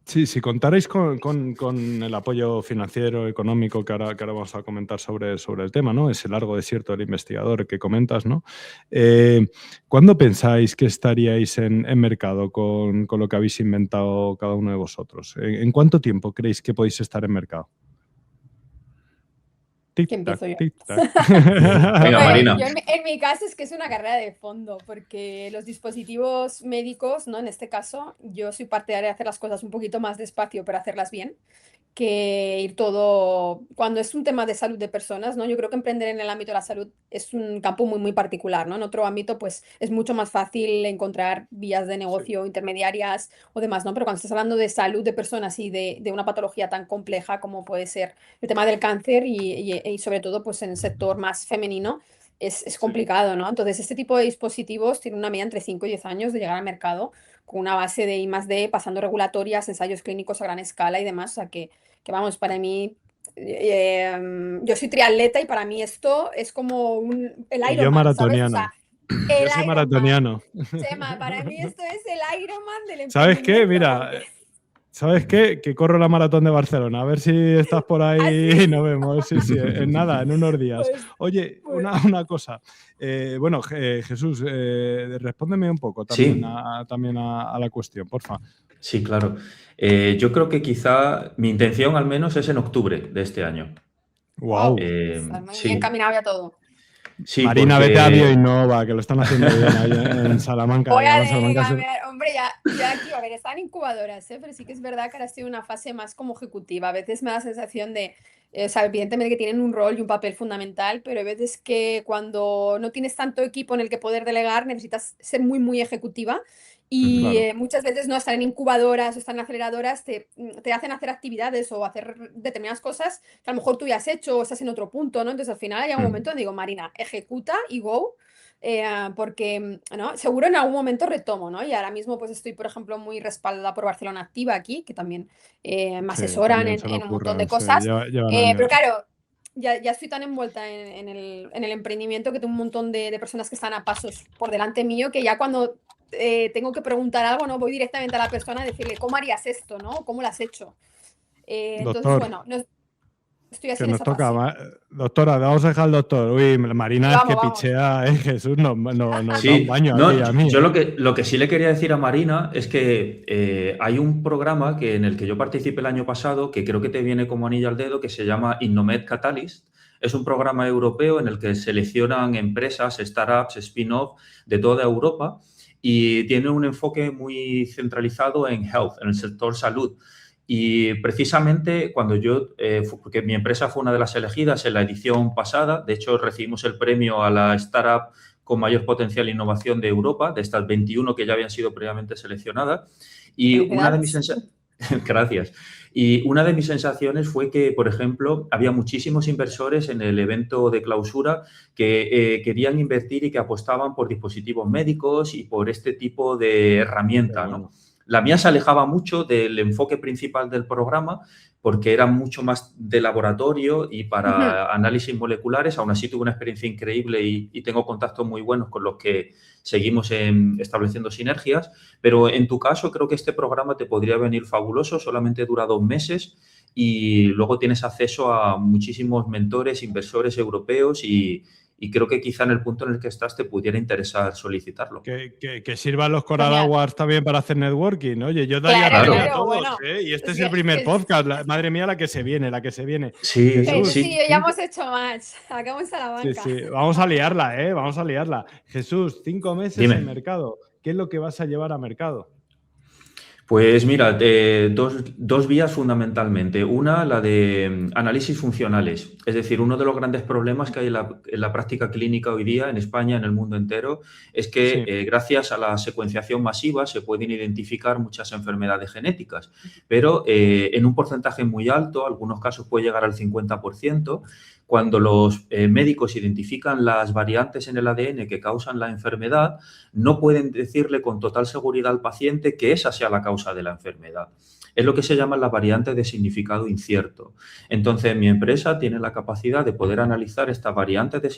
sí, si contarais con el apoyo financiero, económico que ahora vamos a comentar sobre el tema, ¿no? Ese largo desierto del investigador que comentas, ¿no? ¿Cuándo pensáis que estaríais en mercado con lo que habéis inventado cada uno de vosotros? ¿En cuánto tiempo creéis que podéis estar en mercado? Que Tic-tac, empiezo yo. tic-tac. Venga, Hombre, Marina. yo en mi caso es que es una carrera de fondo, porque los dispositivos médicos, ¿no? En este caso, yo soy partidaria de hacer las cosas un poquito más despacio, pero hacerlas bien. que ir todo, cuando es un tema de salud de personas, ¿no? Yo creo que emprender en el ámbito de la salud es un campo muy, muy particular, ¿no? En otro ámbito, pues es mucho más fácil encontrar vías de negocio intermediarias o demás, ¿no? Pero cuando estás hablando de salud de personas y de una patología tan compleja como puede ser el tema del cáncer y sobre todo, pues en el sector más femenino, es complicado, ¿no? Entonces, este tipo de dispositivos tiene una media entre 5 y 10 años de llegar al mercado con una base de I+D, pasando regulatorias, ensayos clínicos a gran escala y demás, o sea que vamos, para mí, yo soy triatleta y para mí esto es como el Y yo Ironman, ¿sabes? O maratoniano. sea, el Yo soy Ironman. maratoniano. Chema, para mí esto es el Ironman del ¿Sabes qué? emprendimiento, Mira, porque ¿sabes qué? Que corro la maratón de Barcelona. A ver si estás por ahí y así, nos vemos. Sí, sí, en nada, en unos días. pues, Oye, pues, una cosa. Bueno, Jesús, respóndeme un poco también Sí, a la cuestión, porfa. sí, claro. Yo creo que quizá mi intención al menos es en octubre de este año. Wow. estás muy bien Sí, encaminado ya todo. sí, Marina, vete a porque... Bioinnova, que lo están haciendo bien ahí en Salamanca. Voy Que a además Salamanca es... cambiar, hombre, ya aquí, a ver, están incubadoras, ¿eh? Pero sí que es verdad que ahora estoy en una fase más como ejecutiva. A veces me da la sensación de, o sea, evidentemente que tienen un rol y un papel fundamental, pero hay veces que cuando no tienes tanto equipo en el que poder delegar, necesitas ser muy, muy ejecutiva. Y Ujú. Claro. muchas veces no estar en incubadoras o estar en aceleradoras te hacen hacer actividades o hacer determinadas cosas que a lo mejor tú ya has hecho o estás en otro punto, ¿no? Entonces al final hay un momento Mm. donde digo, Marina, ejecuta y go porque, ¿no? Seguro en algún momento retomo, ¿no? Y ahora mismo pues estoy, por ejemplo, muy respaldada por Barcelona Activa aquí, que también me Sí, asesoran también se lo en un montón de ocurran. Sí, cosas. llevan Pero años. claro, ya estoy tan envuelta en el emprendimiento que tengo un montón de personas que están a pasos por delante mío, que ya cuando tengo que preguntar algo, no voy directamente a la persona a decirle, ¿cómo harías esto, no? ¿Cómo lo has hecho? Entonces, Doctor, bueno, no, estoy así que en nos esa toca. fase. Doctora, vamos a dejar al doctor. Uy, Marina es Vamos, que vamos. pichea, Jesús nos da un Sí, baño aquí no, a mí, yo lo que sí le quería decir a Marina es que hay un programa en el que yo participé el año pasado, que creo que te viene como anillo al dedo, que se llama Innomed Catalyst. Es un programa europeo en el que seleccionan empresas, startups, spin-off de toda Europa y tiene un enfoque muy centralizado en health, en el sector salud. Y precisamente cuando porque mi empresa fue una de las elegidas en la edición pasada, de hecho recibimos el premio a la startup con mayor potencial e innovación de Europa, de estas 21 que ya habían sido previamente seleccionadas. Y una de mis Felicidades. Gracias. Y una de mis sensaciones fue que, por ejemplo, había muchísimos inversores en el evento de clausura que querían invertir y que apostaban por dispositivos médicos y por este tipo de Qué herramienta, ¿no? bueno. La mía se alejaba mucho del enfoque principal del programa porque era mucho más de laboratorio y para análisis moleculares. Aún así tuve una experiencia increíble y tengo contactos muy buenos con los que seguimos estableciendo sinergias. Pero en tu caso creo que este programa te podría venir fabuloso, solamente dura 2 meses y luego tienes acceso a muchísimos mentores, inversores europeos y creo que quizá en el punto en el que estás te pudiera interesar solicitarlo. Que sirvan los Coral Genial. Awards también para hacer networking. Oye, yo daría Claro, regalos Claro. a claro, todos, bueno. ¿eh? Y este Es es el que primer podcast. Madre mía, la que se viene, la que se viene. Sí, Jesús Jesús, y sí. yo ya hemos hecho match. Acabo en sí, Salamanca. sí, vamos a liarla, ¿eh? Vamos a liarla. Jesús, 5 meses en Dime. mercado. ¿Qué es lo que vas a llevar a mercado? Pues mira, dos vías fundamentalmente. Una, la de análisis funcionales. Es decir, uno de los grandes problemas que hay en la práctica clínica hoy día en España, en el mundo entero, es que Sí. gracias a la secuenciación masiva se pueden identificar muchas enfermedades genéticas, pero en un porcentaje muy alto, algunos casos puede llegar al 50%, cuando los médicos identifican las variantes en el ADN que causan la enfermedad, no pueden decirle con total seguridad al paciente que esa sea la causa de la enfermedad. Es lo que se llama las variantes de significado incierto. Entonces, mi empresa tiene la capacidad de poder analizar estas variantes de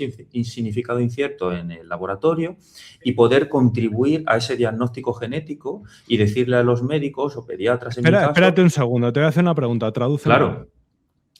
significado incierto en el laboratorio y poder contribuir a ese diagnóstico genético y decirle a los médicos o pediatras, en mi caso, Espérate un segundo, te voy a hacer una pregunta, tradúcemela. claro,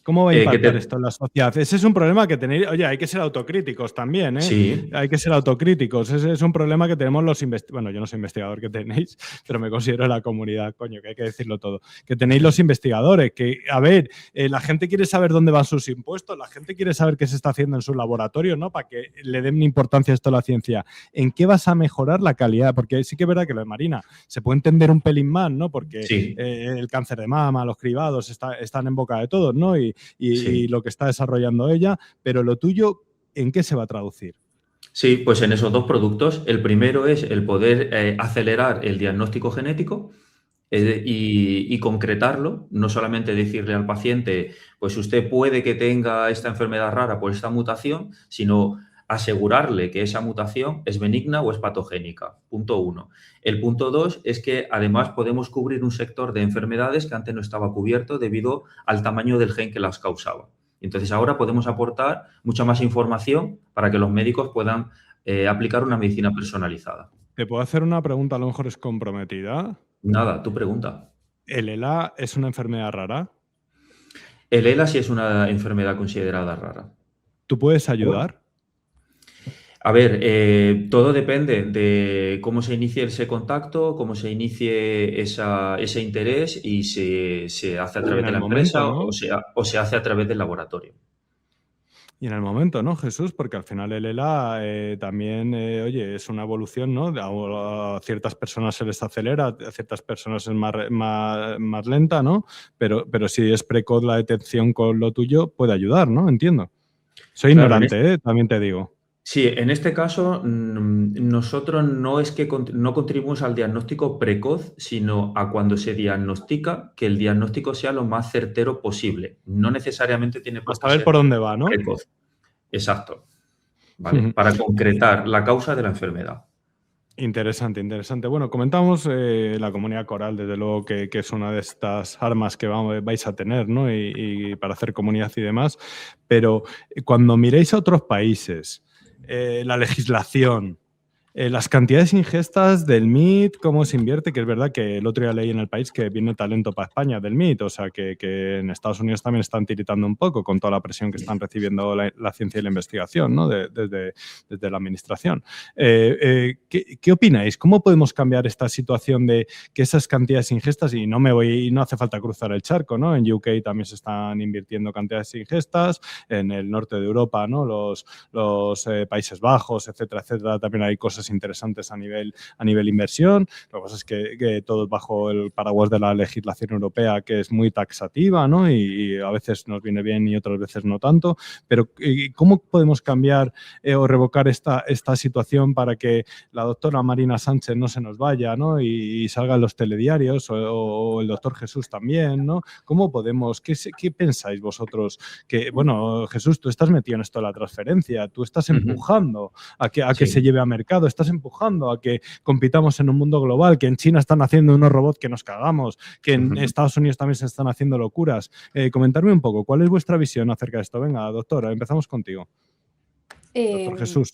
¿Cómo va a que impactar esto en la sociedad? Ese es un problema que tenéis. Oye, hay que ser autocríticos también, ¿eh? Sí. Hay que ser autocríticos. Ese es un problema que tenemos los investigadores. Bueno, yo no soy investigador que tenéis, pero me considero de la comunidad, coño, que hay que decirlo todo. Que tenéis los investigadores, que, a ver, la gente quiere saber dónde van sus impuestos, la gente quiere saber qué se está haciendo en su laboratorio, ¿no? Para que le den importancia a esto a la ciencia. ¿En qué vas a mejorar la calidad? Porque sí que es verdad que lo de Marina se puede entender un pelín más, ¿no? Porque Sí. el cáncer de mama, los cribados están en boca de todos, ¿no? Y Sí. lo que está desarrollando ella, pero lo tuyo, ¿en qué se va a traducir? Sí, pues en esos dos productos. El primero es el poder acelerar el diagnóstico genético y concretarlo, no solamente decirle al paciente, pues usted puede que tenga esta enfermedad rara por esta mutación, sino asegurarle que esa mutación es benigna o es patogénica. Punto 1. El punto 2 es que además podemos cubrir un sector de enfermedades que antes no estaba cubierto debido al tamaño del gen que las causaba. Entonces ahora podemos aportar mucha más información para que los médicos puedan aplicar una medicina personalizada. ¿Te puedo hacer una pregunta, a lo mejor es comprometida? Nada, tu pregunta. ¿El ELA es una enfermedad rara? El ELA sí es una enfermedad considerada rara. ¿Tú puedes ayudar? A ver, todo depende de cómo se inicie ese contacto, cómo se inicie ese interés y se hace a través En de el la empresa momento, ¿no? o se hace a través del laboratorio. Y en el momento, ¿no, Jesús? Porque al final el ELA también, oye, es una evolución, ¿no? A ciertas personas se les acelera, a ciertas personas es más lenta, ¿no? Pero si es precoz la detección con lo tuyo, puede ayudar, ¿no? Entiendo. Soy Claro, ignorante, también te digo. sí, en este caso nosotros no es que no contribuimos al diagnóstico precoz, sino a cuando se diagnostica, que el diagnóstico sea lo más certero posible. No necesariamente tiene A por qué saber ser por dónde va, ¿no? precoz. Exacto. ¿Vale? Para concretar la causa de la enfermedad. Interesante, interesante. Bueno, comentamos la comunidad coral, desde luego que es una de estas armas que vais a tener, ¿no? Y para hacer comunidad y demás. Pero cuando miréis a otros países, la legislación, las cantidades ingestas del MIT, cómo se invierte, que es verdad que el otro día leí en El País que viene talento para España del MIT, o sea que en Estados Unidos también están tiritando un poco con toda la presión que están recibiendo la ciencia y la investigación, ¿no? desde la administración. ¿Qué opináis? ¿Cómo podemos cambiar esta situación de que esas cantidades ingestas, y no hace falta cruzar el charco, ¿no? En UK también se están invirtiendo cantidades ingestas, en el norte de Europa, ¿no? Los Países Bajos, etcétera, etcétera, también hay cosas interesantes a nivel inversión. Lo que pasa es que todo bajo el paraguas de la legislación europea, que es muy taxativa, ¿no? Y a veces nos viene bien y otras veces no tanto. Pero ¿cómo podemos cambiar o revocar esta situación para que la doctora Marina Sánchez no se nos vaya, ¿no? Y salgan los telediarios o el doctor Jesús también, ¿no? ¿Cómo podemos? ¿Qué pensáis vosotros? Que, bueno, Jesús, tú estás metido en esto de la transferencia, tú estás empujando a que se lleve a mercado, estás empujando a que compitamos en un mundo global, que en China están haciendo unos robots que nos cagamos, que en Estados Unidos también se están haciendo locuras. Comentarme un poco, ¿cuál es vuestra visión acerca de esto? Venga, doctora, empezamos contigo. Doctor Jesús.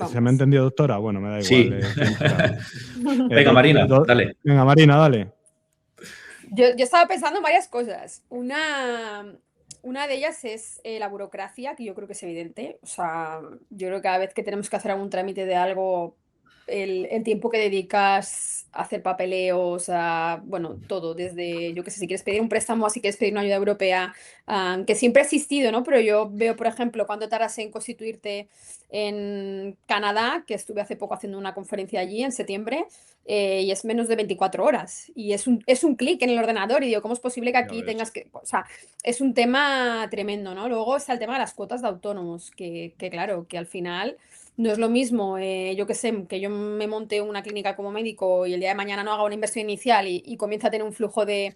¿Se me ha entendido, doctora? Bueno, me da igual. Sí. Venga, Marina, dale. Venga, Marina, dale. Yo estaba pensando en varias cosas. Una de ellas es la burocracia, que yo creo que es evidente. O sea, yo creo que cada vez que tenemos que hacer algún trámite de algo, el tiempo que dedicas a hacer papeleos, bueno, todo, desde, yo qué sé, si quieres pedir un préstamo, si quieres pedir una ayuda europea, que siempre ha existido, ¿no? Pero yo veo, por ejemplo, cuánto tardas en constituirte en Canadá, que estuve hace poco haciendo una conferencia allí en septiembre, y es menos de 24 horas. Y es un clic en el ordenador y digo, ¿cómo es posible que aquí tengas que...? O sea, es un tema tremendo, ¿no? Luego está el tema de las cuotas de autónomos, que claro, que al final no es lo mismo, yo qué sé, que yo me monte una clínica como médico y el día de mañana no haga una inversión inicial y comienza a tener un flujo de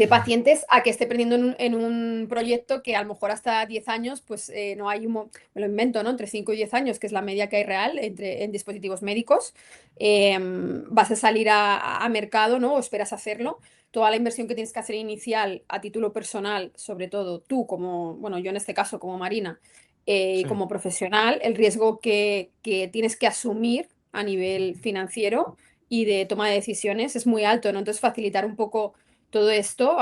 pacientes a que esté perdiendo en un proyecto que a lo mejor hasta 10 años, pues no hay me lo invento, ¿no? Entre 5 y 10 años, que es la media que hay real en dispositivos médicos, vas a salir a mercado, ¿no? O esperas hacerlo. Toda la inversión que tienes que hacer inicial a título personal, sobre todo tú como, bueno, yo en este caso como Marina, y como profesional, el riesgo que tienes que asumir a nivel financiero y de toma de decisiones es muy alto, ¿no? Entonces facilitar un poco Todo esto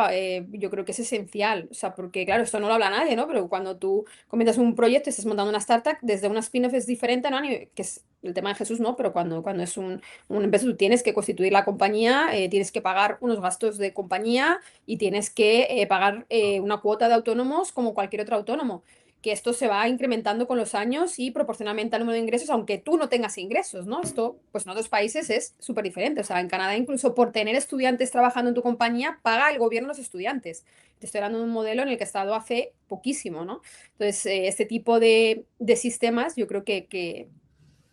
yo creo que es esencial, o sea, porque claro, esto no lo habla nadie, ¿no? Pero cuando tú comienzas un proyecto, estás montando una startup, desde una spin-off es diferente, ¿no? Que es el tema de Jesús, ¿no? Pero cuando es un empresa, tú tienes que constituir la compañía, tienes que pagar unos gastos de compañía y tienes que pagar una cuota de autónomos como cualquier otro autónomo. Que esto se va incrementando con los años y proporcionalmente al número de ingresos, aunque tú no tengas ingresos, ¿no? Esto, pues en otros países es súper diferente. O sea, en Canadá incluso por tener estudiantes trabajando en tu compañía, paga el gobierno a los estudiantes. Te estoy hablando de un modelo en el que he estado hace poquísimo, ¿no? Entonces, este tipo de sistemas, yo creo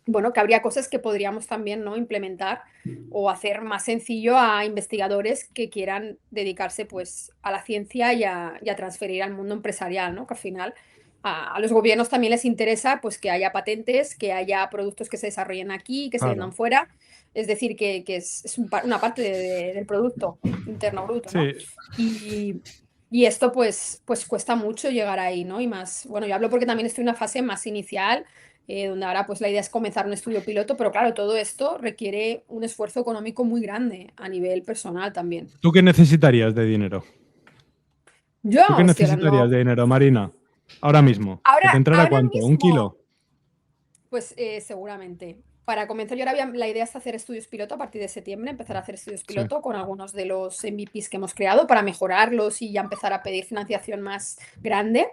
bueno, que habría cosas que podríamos también, ¿no? Implementar o hacer más sencillo a investigadores que quieran dedicarse, pues, a la ciencia y a transferir al mundo empresarial, ¿no? Que al final a los gobiernos también les interesa pues que haya patentes, que haya productos que se desarrollen aquí, que se vendan Claro. fuera. Es decir, que es una parte del Producto Interno Bruto, ¿no? Sí, Y esto pues cuesta mucho llegar ahí, ¿no? Y más, bueno, yo hablo porque también estoy en una fase más inicial, donde ahora pues la idea es comenzar un estudio piloto, pero claro, todo esto requiere un esfuerzo económico muy grande a nivel personal también. ¿tú qué necesitarías de dinero? ¿Tú qué Yo estoy necesitarías hablando, de dinero, Marina? Ahora mismo. ¿Que te entrara ahora cuánto? ¿Un mismo. kilo? Pues seguramente. Para comenzar, yo ahora la idea es hacer estudios piloto a partir de septiembre, empezar a hacer estudios Sí. piloto con algunos de los MVPs que hemos creado para mejorarlos y ya empezar a pedir financiación más grande.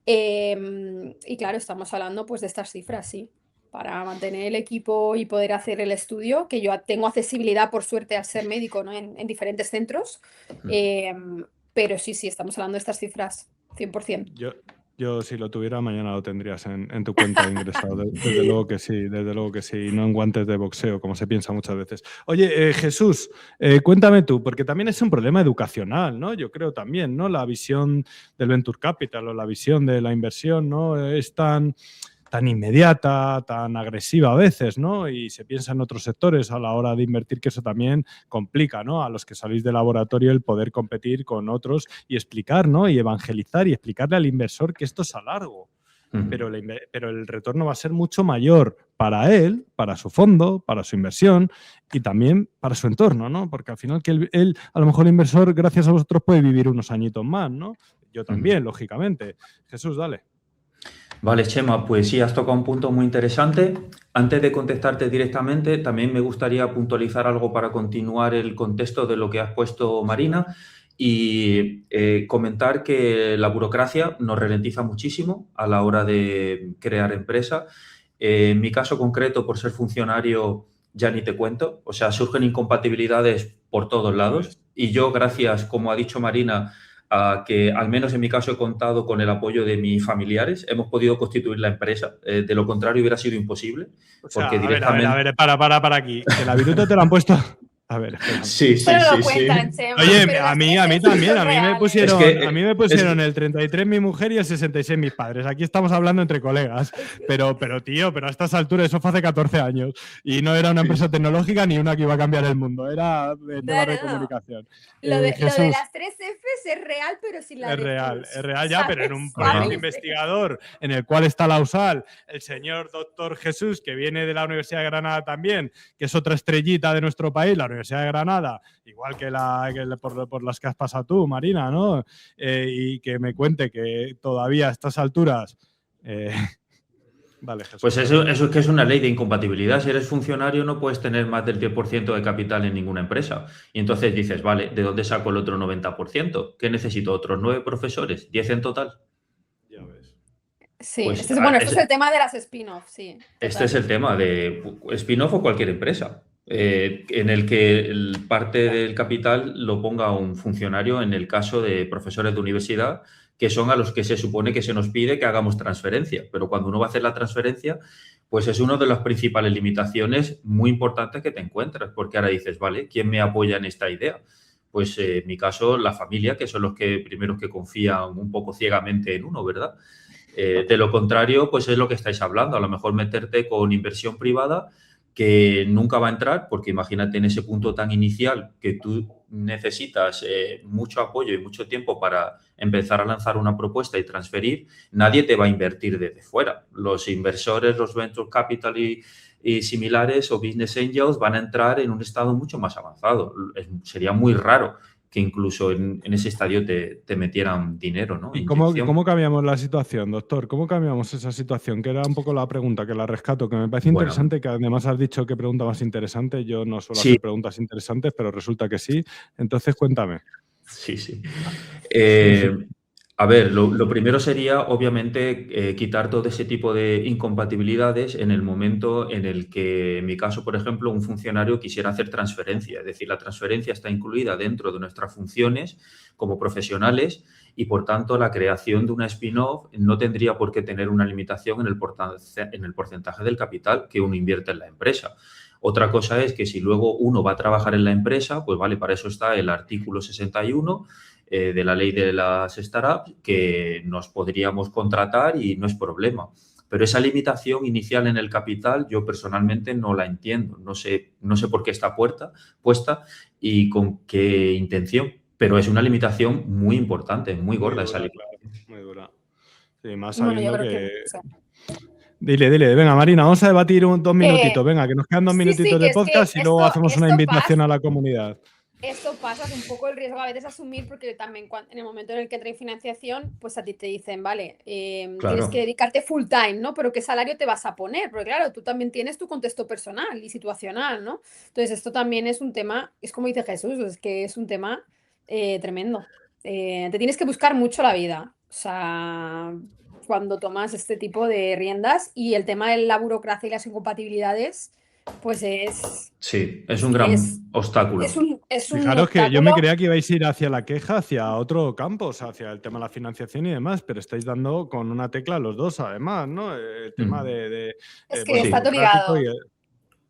Y claro, estamos hablando pues de estas cifras, sí, para mantener el equipo y poder hacer el estudio, que yo tengo accesibilidad por suerte al ser médico, ¿no? en diferentes centros. Pero sí, estamos hablando de estas cifras, 100%. Yo si lo tuviera mañana lo tendrías en tu cuenta ingresado. Desde luego que sí, desde luego que sí. Y no en guantes de boxeo, como se piensa muchas veces. Oye, Jesús, cuéntame tú, porque también es un problema educacional, ¿no? Yo creo también, ¿no? La visión del Venture Capital o la visión de la inversión, ¿no? Es tan inmediata, tan agresiva a veces, ¿no? Y se piensa en otros sectores a la hora de invertir, que eso también complica, ¿no? A los que salís del laboratorio el poder competir con otros y explicar, ¿no? Y evangelizar y explicarle al inversor que esto es a largo. Pero el retorno va a ser mucho mayor para él, para su fondo, para su inversión y también para su entorno, ¿no? Porque al final que él a lo mejor el inversor, gracias a vosotros, puede vivir unos añitos más, ¿no? Yo también, lógicamente. Jesús, dale. Vale, Chema, pues sí, has tocado un punto muy interesante. Antes de contestarte directamente, también me gustaría puntualizar algo para continuar el contexto de lo que has puesto, Marina, y comentar que la burocracia nos ralentiza muchísimo a la hora de crear empresa. En mi caso concreto, por ser funcionario, ya ni te cuento, o sea, surgen incompatibilidades por todos lados y yo, gracias, como ha dicho Marina, que al menos en mi caso he contado con el apoyo de mis familiares, hemos podido constituir la empresa. De lo contrario hubiera sido imposible. O sea, Porque a ver, para aquí. Que la viruta te la han puesto. A ver, espera. Sí. Pero lo cuentan, Chema. Oye, Pero a mí las también. son A mí me reales. pusieron, a mí me pusieron es que- el 33 mi mujer y el 66 mis padres. Aquí estamos hablando entre colegas. Pero tío, a estas alturas, eso fue hace 14 años. Y no era una empresa tecnológica ni una que iba a cambiar el mundo. Era de temas de comunicación. Lo de Jesús, las 3 Fs es real, pero sin la es D. real ya, pero en un proyecto ¿Sabes? investigador en el cual está la USAL, el señor doctor Jesús, que viene de la Universidad de Granada también, que es otra estrellita de nuestro país, la Universidad de Granada, igual que por las que has pasado tú, Marina, ¿no? Y que me cuente que todavía a estas alturas... Vale, Jesús. Pues eso es que es una ley de incompatibilidad. Si eres funcionario no puedes tener más del 10% de capital en ninguna empresa. Y entonces dices, vale, ¿de dónde saco el otro 90%? ¿Qué necesito? ¿Otros 9 profesores? ¿10 en total? Ya ves. Sí, Pues, esto es el tema de las spin-off, sí. Este es el tema de spin-off o cualquier empresa, en el que parte del capital lo ponga un funcionario, en el caso de profesores de universidad, que son a los que se supone que se nos pide que hagamos transferencia. Pero cuando uno va a hacer la transferencia, pues es una de las principales limitaciones muy importantes que te encuentras, porque ahora dices, vale, ¿quién me apoya en esta idea? Pues en mi caso, la familia, que son los primeros que confían un poco ciegamente en uno, ¿verdad? De lo contrario, pues es lo que estáis hablando. A lo mejor meterte con inversión privada que nunca va a entrar, porque imagínate en ese punto tan inicial que tú necesitas mucho apoyo y mucho tiempo para empezar a lanzar una propuesta y transferir, nadie te va a invertir desde fuera. Los inversores, los venture capital y similares o business angels van a entrar en un estado mucho más avanzado. Sería muy raro que incluso en ese estadio te metieran dinero, ¿no? ¿Y cómo cambiamos la situación, doctor? ¿Cómo cambiamos esa situación? Que era un poco la pregunta, que la rescato, que me parece interesante, que además has dicho qué pregunta más interesante. Yo no suelo hacer preguntas interesantes, pero resulta que sí. Entonces, cuéntame. Sí. A ver, lo primero sería, obviamente, quitar todo ese tipo de incompatibilidades en el momento en el que, en mi caso, por ejemplo, un funcionario quisiera hacer transferencia. Es decir, la transferencia está incluida dentro de nuestras funciones como profesionales y, por tanto, la creación de una spin-off no tendría por qué tener una limitación en el porcentaje del capital que uno invierte en la empresa. Otra cosa es que si luego uno va a trabajar en la empresa, pues vale, para eso está el artículo 61 de la ley de las startups, que nos podríamos contratar y no es problema. Pero esa limitación inicial en el capital yo personalmente no la entiendo. No sé por qué está puesta y con qué intención, pero es una limitación muy importante, muy gorda esa limitación. Claro, muy dura. Sí, más sabiendo Dile, venga, Marina, vamos a debatir 2 minutitos, venga, que nos quedan 2 minutitos de podcast y luego hacemos una invitación a la comunidad. Esto pasa, es un poco el riesgo a veces asumir, porque también en el momento en el que entra en financiación, pues a ti te dicen, vale, tienes que dedicarte full time, ¿no? Pero ¿qué salario te vas a poner? Porque claro, tú también tienes tu contexto personal y situacional, ¿no? Entonces esto también es un tema, es como dice Jesús, es que es un tema tremendo. Te tienes que buscar mucho la vida, o sea, cuando tomas este tipo de riendas, y el tema de la burocracia y las incompatibilidades, pues es... Sí, es un gran obstáculo. Fijaros que yo me creía que ibais a ir hacia la queja, hacia otro campo, o sea, hacia el tema de la financiación y demás, pero estáis dando con una tecla los dos, además, ¿no? El tema es que está todo ligado.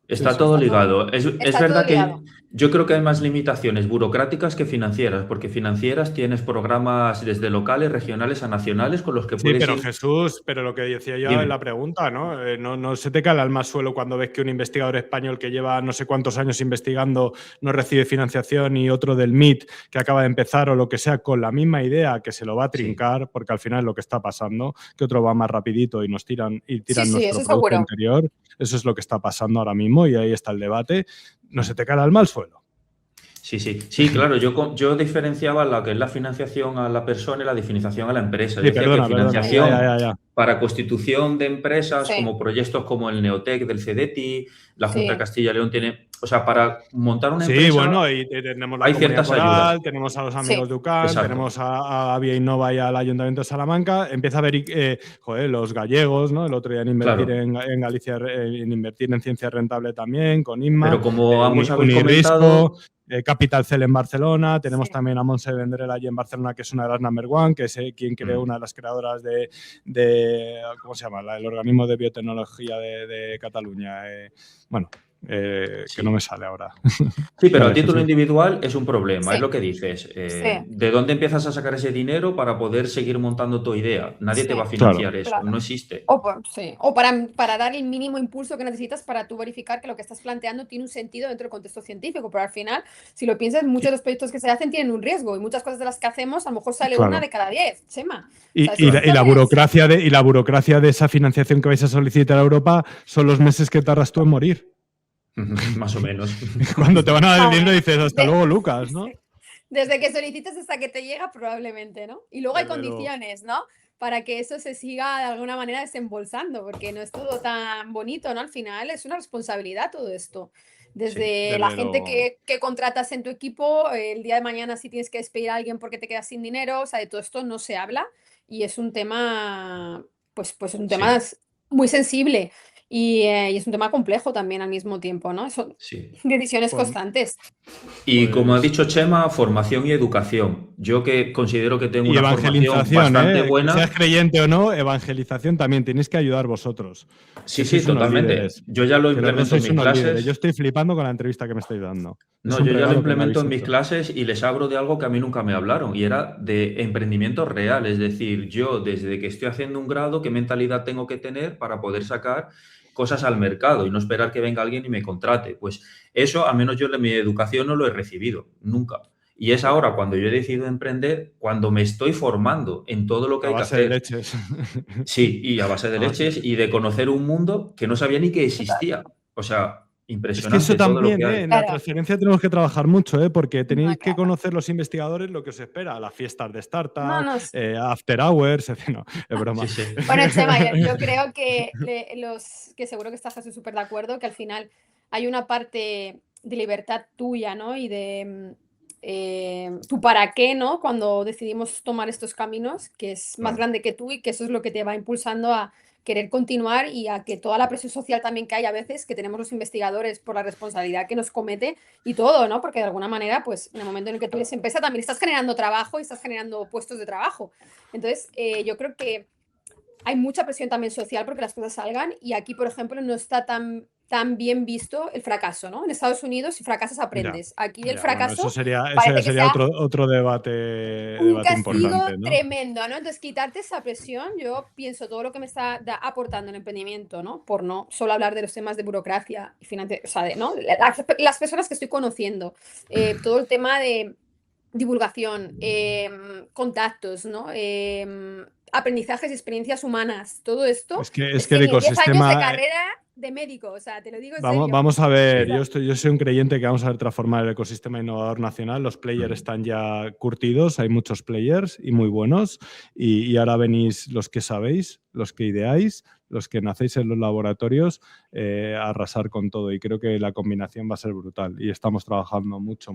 Está todo ligado. Es verdad que yo creo que hay más limitaciones burocráticas que financieras, porque financieras tienes programas desde locales, regionales a nacionales con los que puedes ir... Jesús, pero lo que decía yo en la pregunta, ¿no? No se te cae al más suelo cuando ves que un investigador español que lleva no sé cuántos años investigando no recibe financiación, y otro del MIT que acaba de empezar o lo que sea con la misma idea, que se lo va a trincar, porque al final es lo que está pasando, que otro va más rapidito y nos tiran nuestro producto interior. Eso es lo que está pasando ahora mismo y ahí está el debate. No se te cae al mal suelo. Sí, claro. Yo diferenciaba lo que es la financiación a la persona y la financiación a la empresa. Sí, perdona, financiación para constitución de empresas como proyectos como el Neotec del CEDETI, la Junta de Castilla y León tiene... O sea, para montar una empresa... Sí, bueno, y tenemos la Comunidad Foral, tenemos a los amigos de UCAN, tenemos a Vía Innova y al Ayuntamiento de Salamanca. Empieza a haber, los gallegos, ¿no? El otro día en invertir en Galicia, en invertir en ciencia rentable también, con INMA. Pero como habéis comentado... Capital Cell en Barcelona, tenemos también a Montse Vendrell allí en Barcelona, que es una de las number one, que es quien creó una de las creadoras de ¿cómo se llama? El organismo de biotecnología de Cataluña. Que no me sale ahora. Sí, pero a título individual es un problema, es lo que dices. ¿De dónde empiezas a sacar ese dinero para poder seguir montando tu idea? Nadie te va a financiar eso, no existe. O para dar el mínimo impulso que necesitas para tú verificar que lo que estás planteando tiene un sentido dentro del contexto científico, pero al final, si lo piensas, muchos de los proyectos que se hacen tienen un riesgo, y muchas cosas de las que hacemos a lo mejor sale una de cada 10, Chema. Y la burocracia de esa financiación que vais a solicitar a Europa son los meses que tardas tú en morir. Más o menos. Cuando te van a dar el dinero dices, hasta luego, Lucas, ¿no? Desde que solicitas hasta que te llega, probablemente, ¿no? Y luego hay condiciones, ¿no? Para que eso se siga de alguna manera desembolsando, porque no es todo tan bonito, ¿no? Al final es una responsabilidad todo esto. Desde la gente que contratas en tu equipo, el día de mañana si tienes que despedir a alguien porque te quedas sin dinero, o sea, de todo esto no se habla, y es un tema, pues un tema muy sensible. Y es un tema complejo también al mismo tiempo, ¿no? Son decisiones constantes. Y como ha dicho Chema, formación y educación. Yo que considero que tengo una formación bastante buena. Seas creyente o no, evangelización también. Tenéis que ayudar vosotros. Sí, totalmente. Yo ya lo implemento en mis clases. Yo estoy flipando con la entrevista que me estáis dando. No, yo ya lo implemento en mis clases y les hablo de algo que a mí nunca me hablaron, y era de emprendimiento real. Es decir, yo desde que estoy haciendo un grado, ¿qué mentalidad tengo que tener para poder sacar cosas al mercado y no esperar que venga alguien y me contrate? Pues eso, al menos yo en mi educación no lo he recibido, nunca. Y es ahora cuando yo he decidido emprender, cuando me estoy formando en todo lo que hay que hacer. A base de leches. Sí, y a base de leches y de conocer un mundo que no sabía ni que existía. O sea, impresionante. Es que eso todo lo también, que hay. en la Claro. transferencia tenemos que trabajar mucho, porque tenéis No, que claro. conocer los investigadores lo que os espera, las fiestas de No, startup, no. after hours, no, es broma. Sí, sí. Bueno, Chema, yo creo que que seguro que estás súper de acuerdo, que al final hay una parte de libertad tuya, ¿no? Y de tu para qué, ¿no? Cuando decidimos tomar estos caminos, que es más Claro. grande que tú y que eso es lo que te va impulsando a querer continuar y a que toda la presión social también que hay a veces, que tenemos los investigadores por la responsabilidad que nos comete y todo, ¿no? Porque de alguna manera, pues en el momento en el que tú eres empresa, también estás generando trabajo y estás generando puestos de trabajo. Entonces, yo creo que hay mucha presión también social porque las cosas salgan y aquí, por ejemplo, no está tan bien visto el fracaso, ¿no? En Estados Unidos, si fracasas, Ya, aprendes. Aquí el bueno, eso fracaso ese parece que sería sea otro debate, un castigo importante, ¿no? tremendo, ¿no? Entonces, quitarte esa presión, yo pienso todo lo que me está aportando el emprendimiento, ¿no? Por no solo hablar de los temas de burocracia y financiación, o sea, ¿no? Las personas que estoy conociendo, todo el tema de divulgación, contactos, ¿no? Aprendizajes y experiencias humanas, todo esto, Es que es que el ni en 10 años de ecosistema. carrera de médico, o sea, te lo digo en serio. Vamos a ver, Sí. yo soy un creyente que vamos a ver transformar el ecosistema innovador nacional. Los players están ya curtidos, hay muchos players y muy buenos. Y ahora venís los que sabéis, los que ideáis, los que nacéis en los laboratorios, a arrasar con todo. Y creo que la combinación va a ser brutal. Y estamos trabajando mucho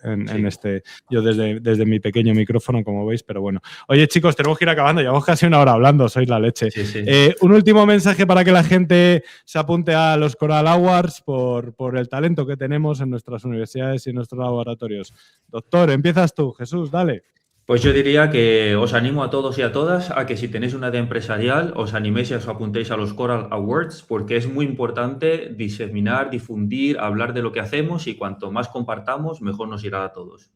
en este. Yo desde mi pequeño micrófono, como veis, pero bueno. Oye, chicos, tenemos que ir acabando. Llevamos casi una hora hablando, sois la leche. Sí, sí. Un último mensaje para que la gente se apunte a los Coral Awards por el talento que tenemos en nuestras universidades y en nuestros laboratorios. Doctor, empiezas tú. Jesús, dale. Pues yo diría que os animo a todos y a todas a que si tenéis una idea empresarial os animéis y os apuntéis a los Coral Awards porque es muy importante diseminar, difundir, hablar de lo que hacemos y cuanto más compartamos, mejor nos irá a todos.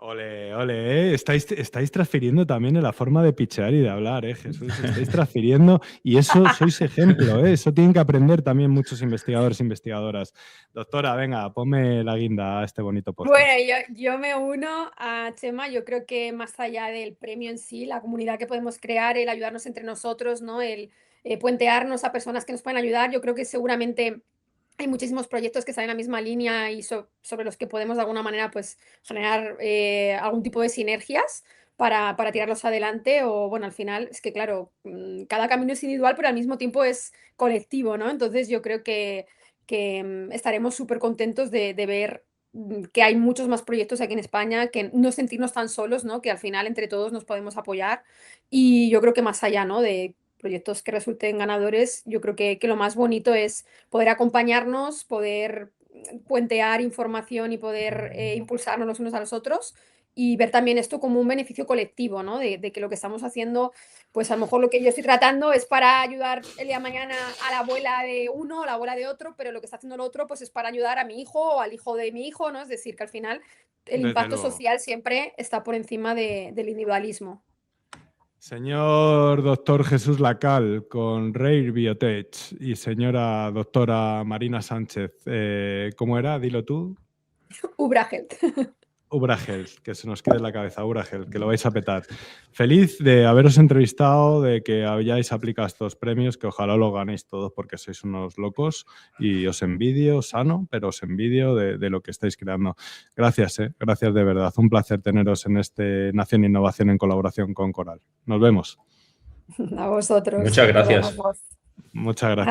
Ole, ole, estáis transfiriendo también en la forma de pitchear y de hablar, Jesús. Estáis transfiriendo y eso sois ejemplo, Eso tienen que aprender también muchos investigadores e investigadoras. Doctora, venga, ponme la guinda a este bonito podcast. Bueno, yo me uno a Chema, yo creo que más allá del premio en sí, la comunidad que podemos crear, el ayudarnos entre nosotros, ¿no? El puentearnos a personas que nos pueden ayudar, yo creo que seguramente hay muchísimos proyectos que están en la misma línea y sobre los que podemos de alguna manera pues generar algún tipo de sinergias para tirarlos adelante o bueno, al final es que claro, cada camino es individual, pero al mismo tiempo es colectivo, ¿no? Entonces yo creo que estaremos súper contentos de ver que hay muchos más proyectos aquí en España, que no sentirnos tan solos, ¿no? Que al final entre todos nos podemos apoyar y yo creo que más allá, ¿no? De proyectos que resulten ganadores, yo creo que lo más bonito es poder acompañarnos, poder puentear información y poder impulsarnos los unos a los otros y ver también esto como un beneficio colectivo, ¿no? De que lo que estamos haciendo, pues a lo mejor lo que yo estoy tratando es para ayudar el día de mañana a la abuela de uno o la abuela de otro, pero lo que está haciendo el otro, pues es para ayudar a mi hijo o al hijo de mi hijo, ¿no? Es decir, que al final el Desde impacto luego. social siempre está por encima del individualismo. Señor doctor Jesús Lacal, con Rare Biotech y señora doctora Marina Sánchez, ¿cómo era? Dilo tú. Ubra Health. Ubra Health, que se nos quede en la cabeza, Ubra Health, que lo vais a petar. Feliz de haberos entrevistado, de que hayáis aplicado estos premios, que ojalá lo ganéis todos porque sois unos locos y os envidio, sano, pero os envidio de lo que estáis creando. Gracias, gracias de verdad. Un placer teneros en este Nación Innovación en colaboración con Coral. Nos vemos. A vosotros. Muchas gracias. Muchas gracias.